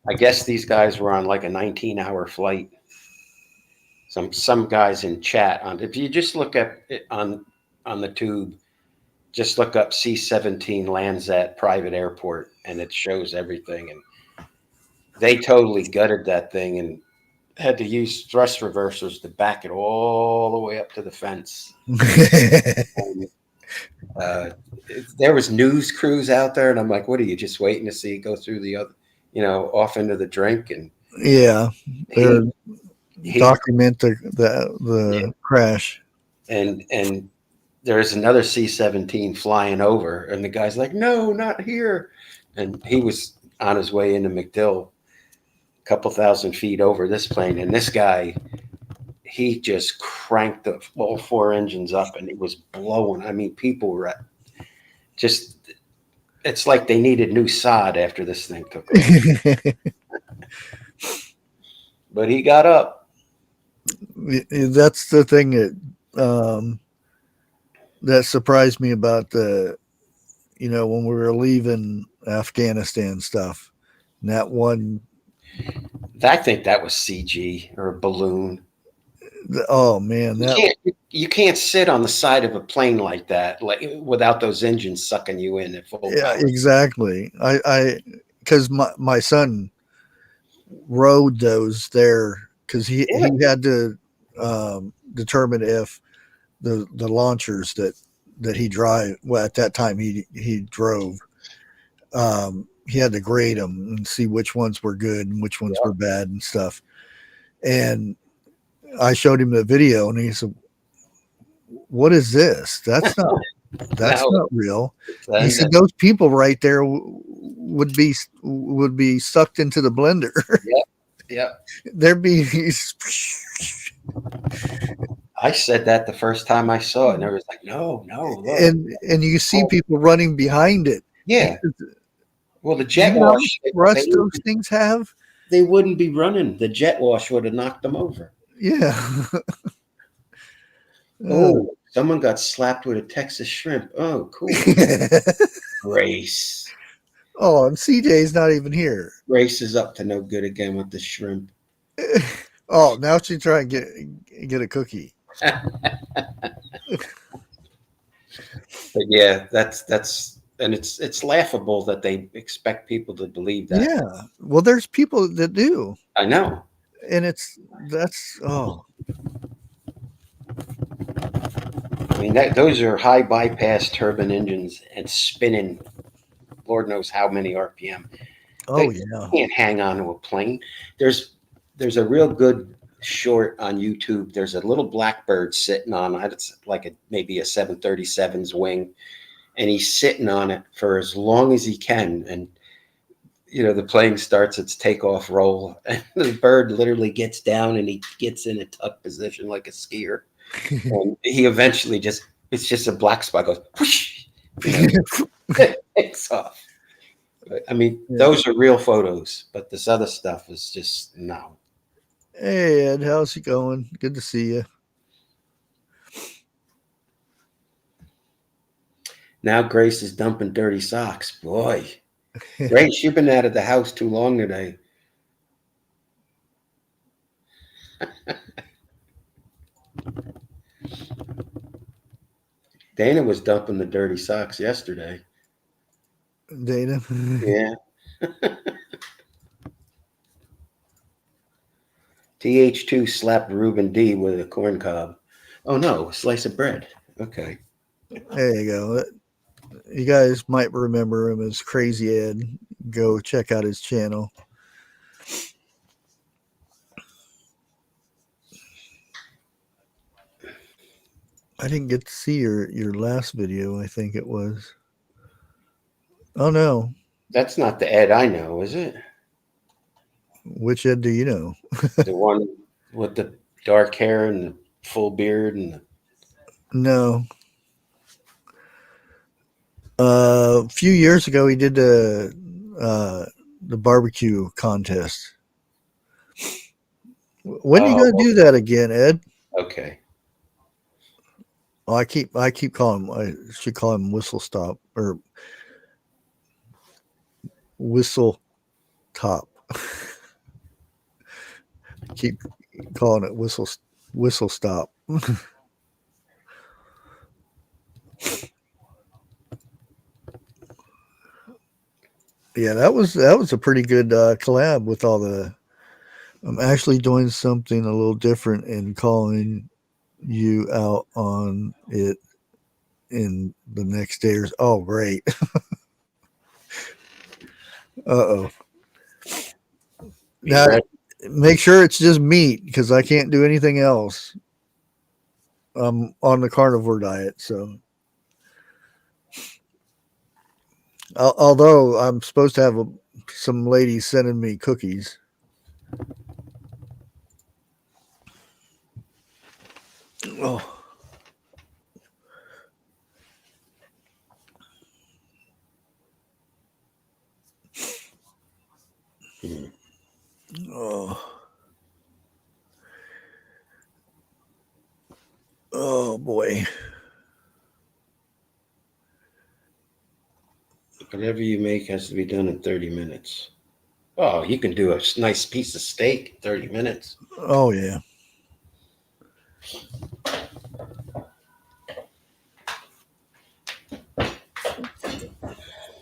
I guess these guys were on like a 19-hour flight. Some guys in chat on, if you just look at it on the tube, just look up C-17 lands at private airport, and it shows everything. And they totally gutted that thing and had to use thrust reversers to back it all the way up to the fence. And, there was news crews out there, and I'm like, what are you just waiting to see it go through the other, off into the drink? And Yeah. They're he document the yeah. crash. And there's another C-17 flying over, and the guy's like, no, not here. And he was on his way into MacDill, a couple thousand feet over this plane, and this guy, he just cranked all 4 engines up, and it was blowing. I mean, people were just, it's like they needed new sod after this thing took off. But he got up. That's the thing that surprised me about when we were leaving Afghanistan stuff. And that one, I think that was CG or a balloon. oh man, You can't sit on the side of a plane like that, like without those engines sucking you in at full yeah, power. exactly. Because my son rode those there because he had to determine if the launchers that he drive. Well, at that time he drove. He had to grade them and see which ones were good and which ones were bad and stuff. And I showed him the video, and he said, "What is this? That's not not real." He said, "Those people right there would be sucked into the blender." Yeah. There'd be. I said that the first time I saw it, and I was like, no, look. And you see people running behind it. Yeah. Well, the jet you know wash, rust those things have. They wouldn't be running. The jet wash would have knocked them over. Yeah. Oh, someone got slapped with a Texas shrimp. Oh, cool. Grace. Oh, and CJ's not even here. Grace is up to no good again with the shrimp. Oh, now she's trying to get a cookie. But yeah, that's and it's laughable that they expect people to believe that. Yeah. Well, there's people that do. I know. And that's I mean, those are high bypass turbine engines and spinning Lord knows how many RPM. Oh, You yeah. can't hang on to a plane. There's a real good short on YouTube. There's a little blackbird sitting on it. It's like maybe a 737's wing, and he's sitting on it for as long as he can. And the plane starts its takeoff roll, and the bird literally gets down and he gets in a tuck position like a skier. And he eventually it's just a black spot goes whoosh, takes off. I mean, those are real photos, but this other stuff is just no. Hey, Ed, how's it going? Good to see you. Now Grace is dumping dirty socks. Boy, Grace, you've been out of the house too long today. Dana was dumping the dirty socks yesterday. Dana. Yeah. TH2 slapped Ruben D with a corn cob. Oh no, a slice of bread. Okay. There you go. You guys might remember him as Crazy Ed. Go check out his channel. I didn't get to see your last video, I think it was. Oh no. That's not the Ed I know, is it? Which Ed do you know? The one with the dark hair and the full beard and the... No. A few years ago he did the barbecue contest. When are you gonna do that again, Ed? Okay. Oh, I keep calling him. I should call him Whistle Stop or Whistle Top. Keep calling it Whistle Stop. Yeah, that was a pretty good collab with all the. I'm actually doing something a little different and calling you out on it in the next day or so. Oh, great. Uh-oh. Now, make sure it's just meat because I can't do anything else. I'm on the carnivore diet, so. Although I'm supposed to have some ladies sending me cookies. Oh. Oh. Oh boy. Whatever you make has to be done in 30 minutes. Oh, you can do a nice piece of steak in 30 minutes. Oh yeah.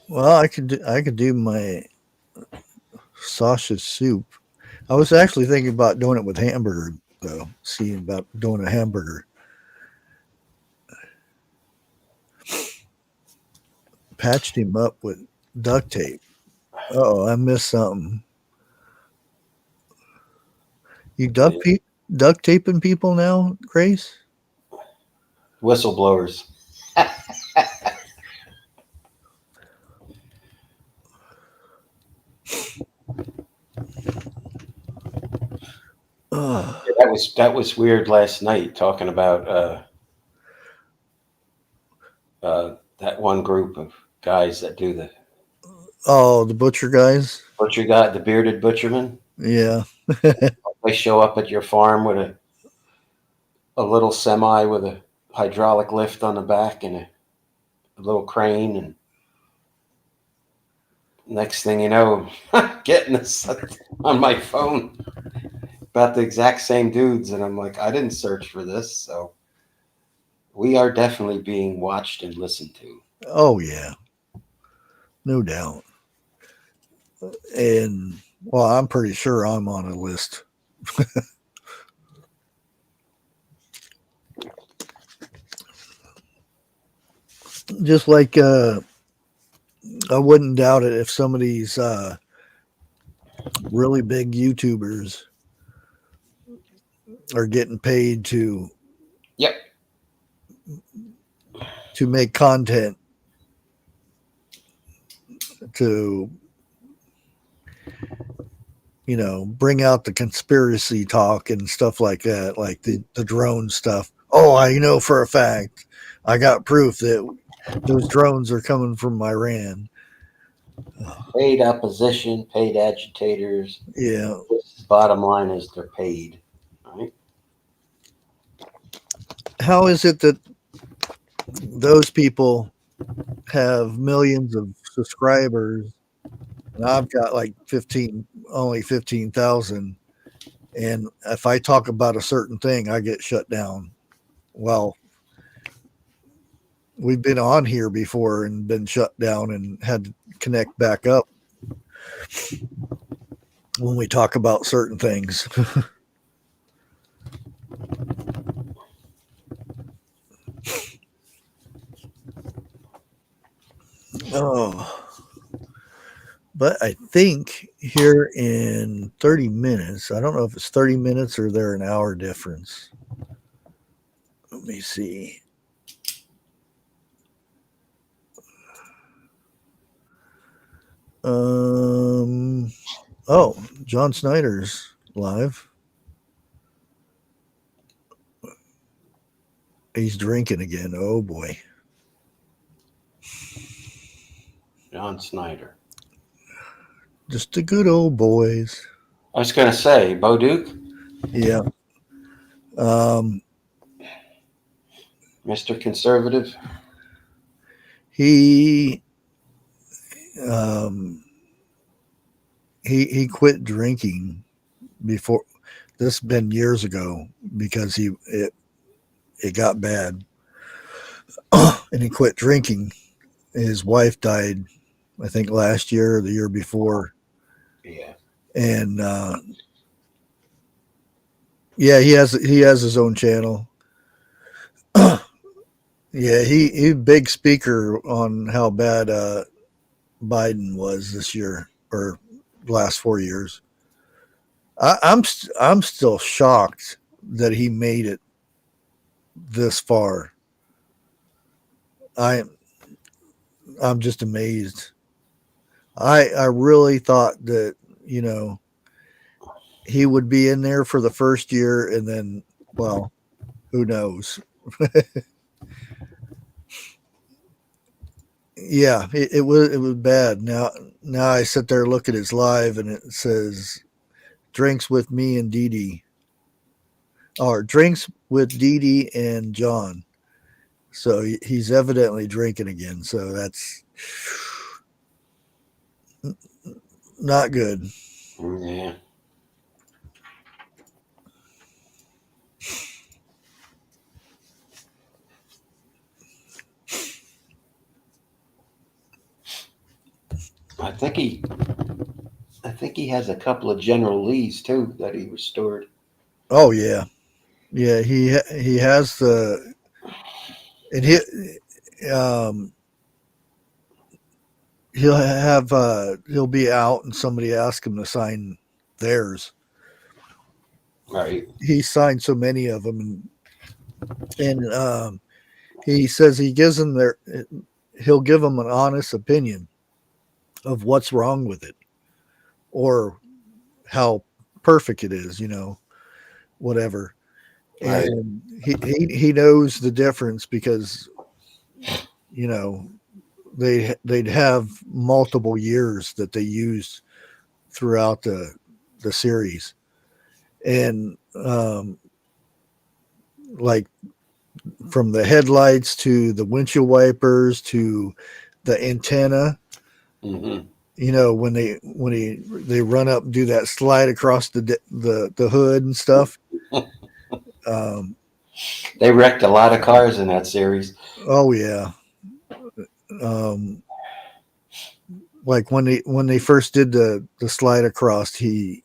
Well, I could do my sausage soup. I was actually thinking about doing it with hamburger though. Seeing about doing a hamburger. Patched him up with duct tape. Oh, I missed something. You duct taping people now, Grace? Whistleblowers. That was weird last night talking about that one group of guys that do the the butcher guys. butcher guy, the bearded butcherman. Yeah. They show up at your farm with a little semi with a hydraulic lift on the back and a little crane, and next thing you know, I'm getting this on my phone about the exact same dudes, and I'm like, I didn't search for this, so we are definitely being watched and listened to. Oh yeah. No doubt. And well, I'm pretty sure I'm on a list. Just like I wouldn't doubt it if some of these really big YouTubers are getting paid to make content to bring out the conspiracy talk and stuff like that, like the drone stuff. Oh, I know for a fact, I got proof that those drones are coming from Iran. Paid opposition, paid agitators. Yeah. Bottom line is they're paid. Right? How is it that those people have millions of subscribers, and I've got like only 15,000. And if I talk about a certain thing, I get shut down. Well, we've been on here before and been shut down and had to connect back up when we talk about certain things. Oh, but I think here in 30 minutes, I don't know if it's 30 minutes or they're an hour difference. Let me see. Oh, John Snyder's live. He's drinking again. Oh boy. John Snyder. Just the good old boys. I was going to say, Bo Duke, Yeah. Um, Mr. Conservative. he um he quit drinking before this been years ago because it got bad. And he quit drinking. His wife died, I think last year or the year before. Yeah. And yeah, he has his own channel. Yeah, he big speaker on how bad Biden was this year or last 4 years. I'm still shocked that he made it this far. I I'm just amazed. I really thought that, you know, he would be in there for the first year and then, well, who knows? Yeah, it was bad. Now I sit there look at his live and it says drinks with me and Dee Dee, or drinks with Dee Dee and John. So he's evidently drinking again. So that's not good. Yeah. I think he has a couple of General Lees too that he restored. Oh yeah, yeah. He has the and um he'll be out and somebody asks him to sign theirs. Right. He signed so many of them, and he says he'll give them an honest opinion of what's wrong with it or how perfect it is, you know, whatever. Right. And he knows the difference because, you know, they'd have multiple years that they used throughout the series, and like from the headlights to the windshield wipers to the antenna. Mm-hmm. You know, when they run up and do that slide across the hood and stuff. Um, They wrecked a lot of cars in that series. oh yeah. Um, like when they first did the slide across, he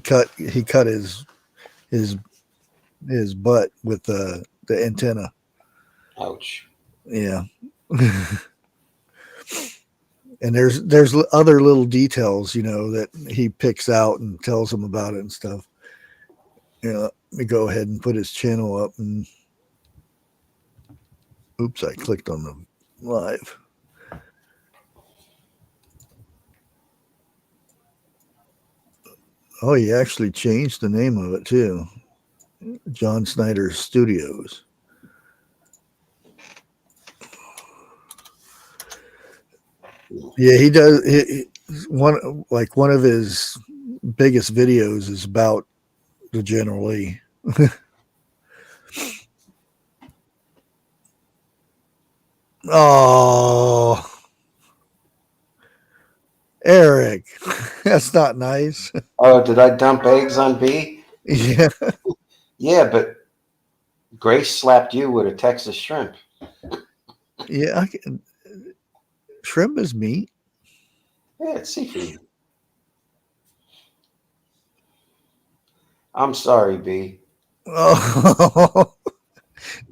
cut his his butt with the antenna. Ouch. Yeah. And there's other little details, you know, that he picks out and tells them about it and stuff. You know, let me go ahead and put his channel up and oops, I clicked on the live. Oh, he actually changed the name of it too. John Snyder Studios. Yeah, he does. One of his biggest videos is about the General Lee. Oh, Eric, that's not nice. Oh, did I dump eggs on B? Yeah, Yeah, but Grace slapped you with a Texas shrimp. yeah. Shrimp is meat. Yeah, it's seafood. I'm sorry, B. Oh,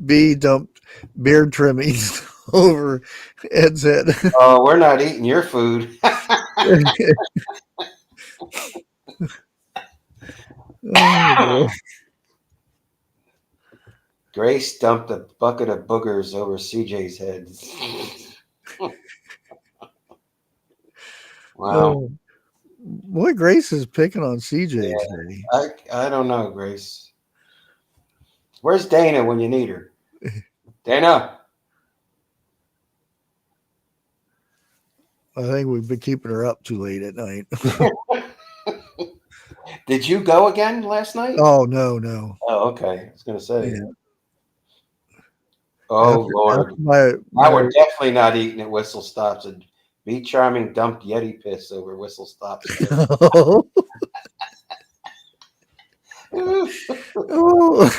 B dumped beard trimmings over Ed's head. Oh, we're not eating your food. Oh boy. Grace dumped a bucket of boogers over CJ's head. Wow. Oh, boy, Grace is picking on CJ Yeah. today. I don't know, Grace. Where's Dana when you need her? Dana. I think we've been keeping her up too late at night. Did you go again last night? Oh no, no. Oh, okay. I was gonna say. Yeah. Oh After Lord. my Now we're definitely not eating at Whistle Stops. And Be Charming dumped Yeti piss over Whistle Stops. oh, oh,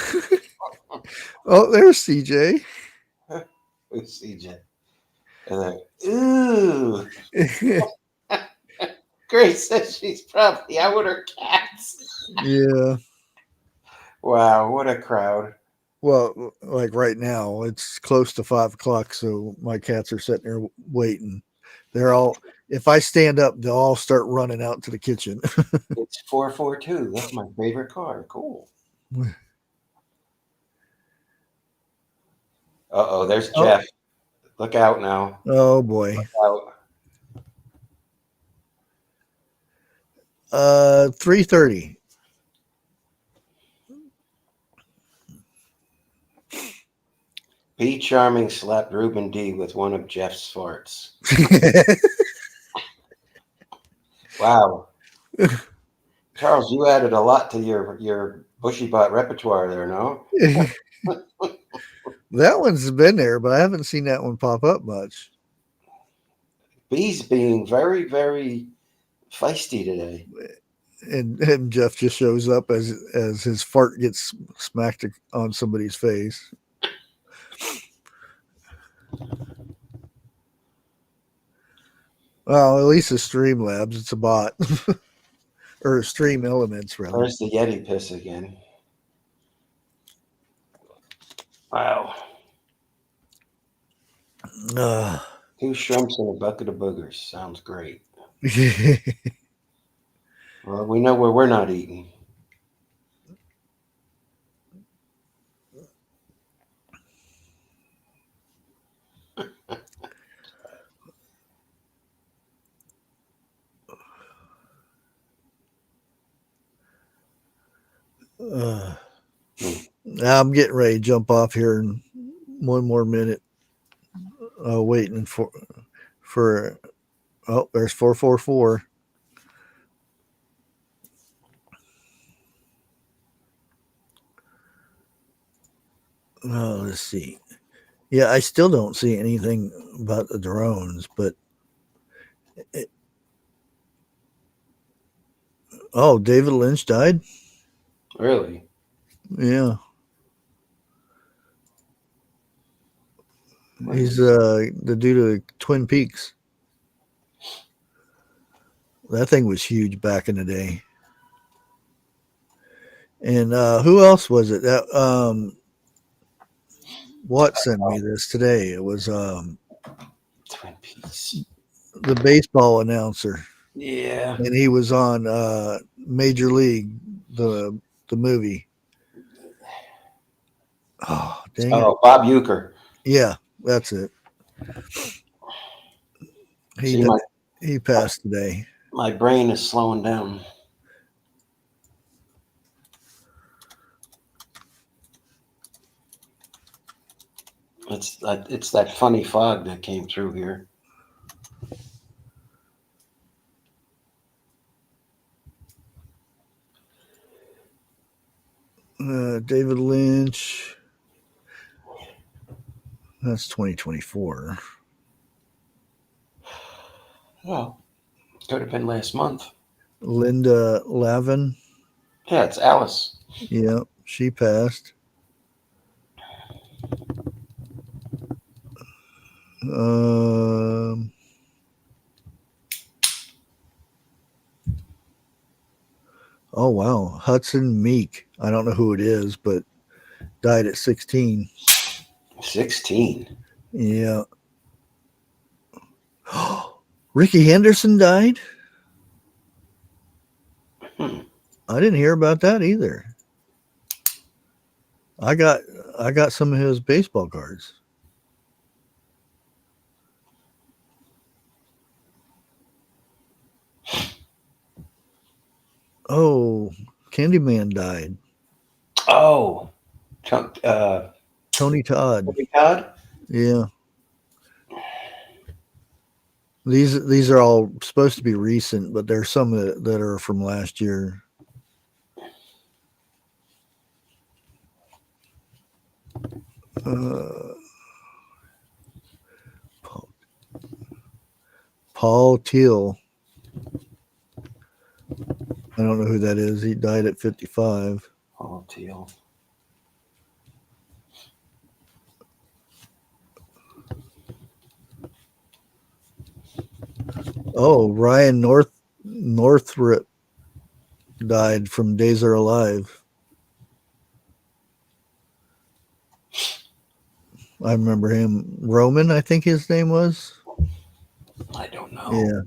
oh, there's CJ. Who's CJ? And then, ooh. Grace says she's probably out with her cats. Yeah. Wow, what a crowd. Well, like right now, it's close to 5 o'clock, so my cats are sitting there waiting. They're all. If I stand up, they'll all start running out to the kitchen. It's 442. That's my favorite car. Cool. Uh-oh, there's Oh, Jeff. Look out now. oh boy. Out. 3:30. Be Charming slapped Ruben D with one of Jeff's farts. Wow. Charles, you added a lot to your bushy bot repertoire there, no? That one's been there, but I haven't seen that one pop up much. B's being very, very feisty today. And Jeff just shows up as his fart gets smacked on somebody's face. Well, at least it's Streamlabs. It's a bot. Or Stream Elements, rather. There's the Yeti piss again. Wow. Uh, 2 shrimps and a bucket of boogers. Sounds great. Well, we know where we're not eating. I'm getting ready to jump off here in one more minute. Waiting for. Oh, there's 444. Oh, let's see. Yeah, I still don't see anything about the drones, but David Lynch died. Really? Yeah, he's the dude of Twin Peaks. That thing was huge back in the day. And who else was it? That What sent me this today? It was Twin Peaks. the baseball announcer, Yeah. and he was on Major League, the movie. Oh, dang it! Oh, Bob Euchre. Yeah, that's it. See, He passed today. my brain is slowing down. It's that funny fog that came through here. David Lynch. That's 2024. Well, could have been last month. Linda Lavin. Yeah, it's Alice. Yeah, she passed. Um, oh, wow. Hudson Meek. I don't know who it is, but died at 16. 16. Yeah. Ricky Henderson died? Hmm. I didn't hear about that either. I got some of his baseball cards. Oh, Candyman died. Oh, Tony Todd. Toby Todd? Yeah. These are all supposed to be recent, but there's some that are from last year. Paul Teal. I don't know who that is. He died at 55. Paul Teal. Oh, Ryan Northrop died from Days Are Alive. I remember him. Roman, I think his name was. I don't know. Yeah.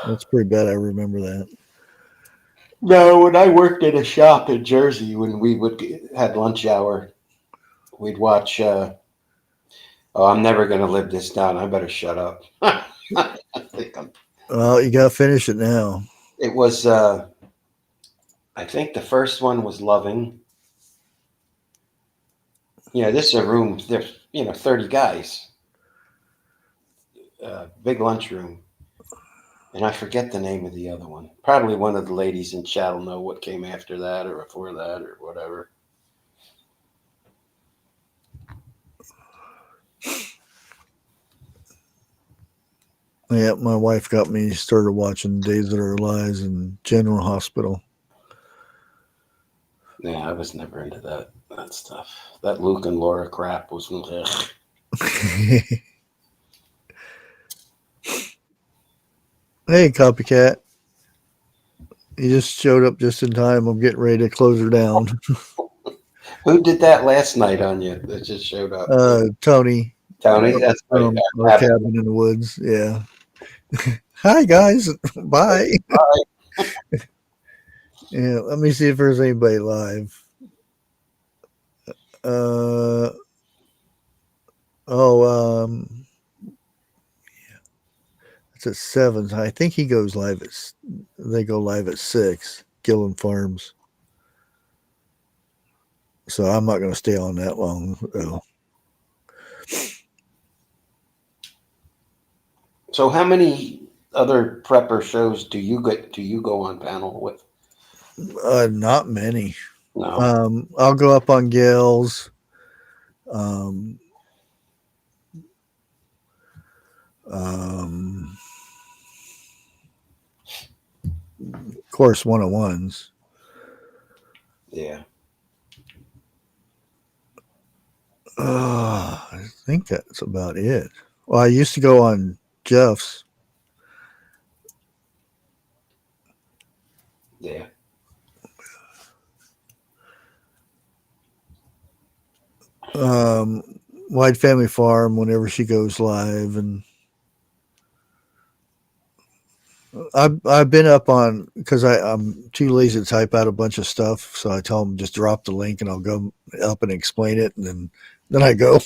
That's pretty bad. I remember that. No, when I worked at a shop in Jersey, when we had lunch hour, we'd watch. Oh, I'm never going to live this down. I better shut up. I think Well, you got to finish it now. it was. I think the first one was Loving. This is a room. There's 30 guys. Big lunchroom. And I forget the name of the other one. Probably one of the ladies in chat will know what came after that or before that or whatever. Yeah, my wife got me started watching Days That Are Alive and General Hospital. Yeah, I was never into that stuff. That Luke and Laura crap was. Ugh. Hey, copycat. You just showed up just in time. I'm getting ready to close her down. Who did that last night on you that just showed up? Tony. Tony? That's right. Our cabin in the woods. Yeah. Hi, guys. Bye. Bye. Yeah, let me see if there's anybody live. It's at 7. I think he goes live they go live at 6. Gillen Farms. So I'm not going to stay on that long. Though. So how many other prepper shows do you go on panel with? Not many. No. I'll go up on Gail's. Of course, 101s. Yeah. I think that's about it. Well, I used to go on Jeff's. Yeah. Wide Family Farm whenever she goes live, and I've been up on because I'm too lazy to type out a bunch of stuff, so I tell them just drop the link and I'll go up and explain it, and then I go.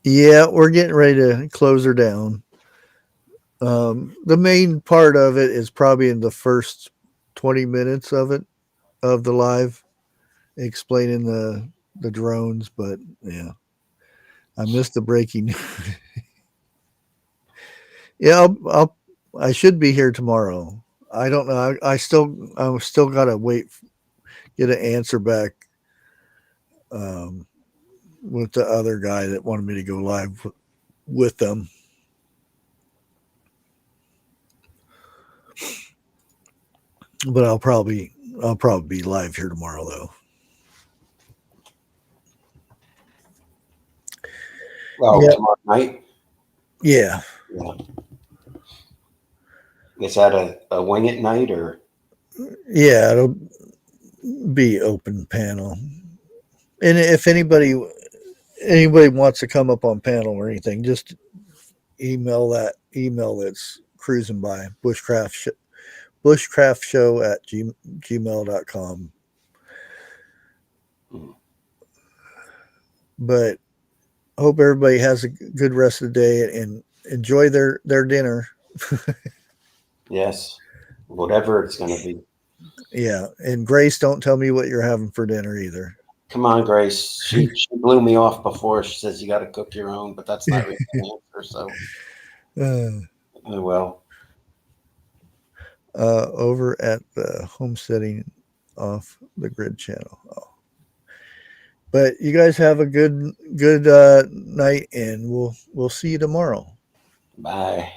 Yeah, we're getting ready to close her down. The main part of it is probably in the first 20 minutes of the live, explaining the drones. But yeah, I missed the breaking. Yeah, I should be here tomorrow. I don't know. I still gotta wait, get an answer back um, with the other guy that wanted me to go live with them. But I'll probably be live here tomorrow though. Well, Yeah, tomorrow night. yeah, Yeah. Is that a wing it night or? yeah. It'll be open panel, and if anybody wants to come up on panel or anything, just email that email that's cruising by bushcraftshow at gmail.com. Hmm. But hope everybody has a good rest of the day and enjoy their dinner. Yes, whatever it's going to be. Yeah, and Grace, don't tell me what you're having for dinner either. Come on, Grace. She blew me off before. She says you got to cook your own, but that's not really an answer. So, uh, oh, well, over at the homesteading off the grid channel. Oh. But you guys have a good night, and we'll see you tomorrow. bye.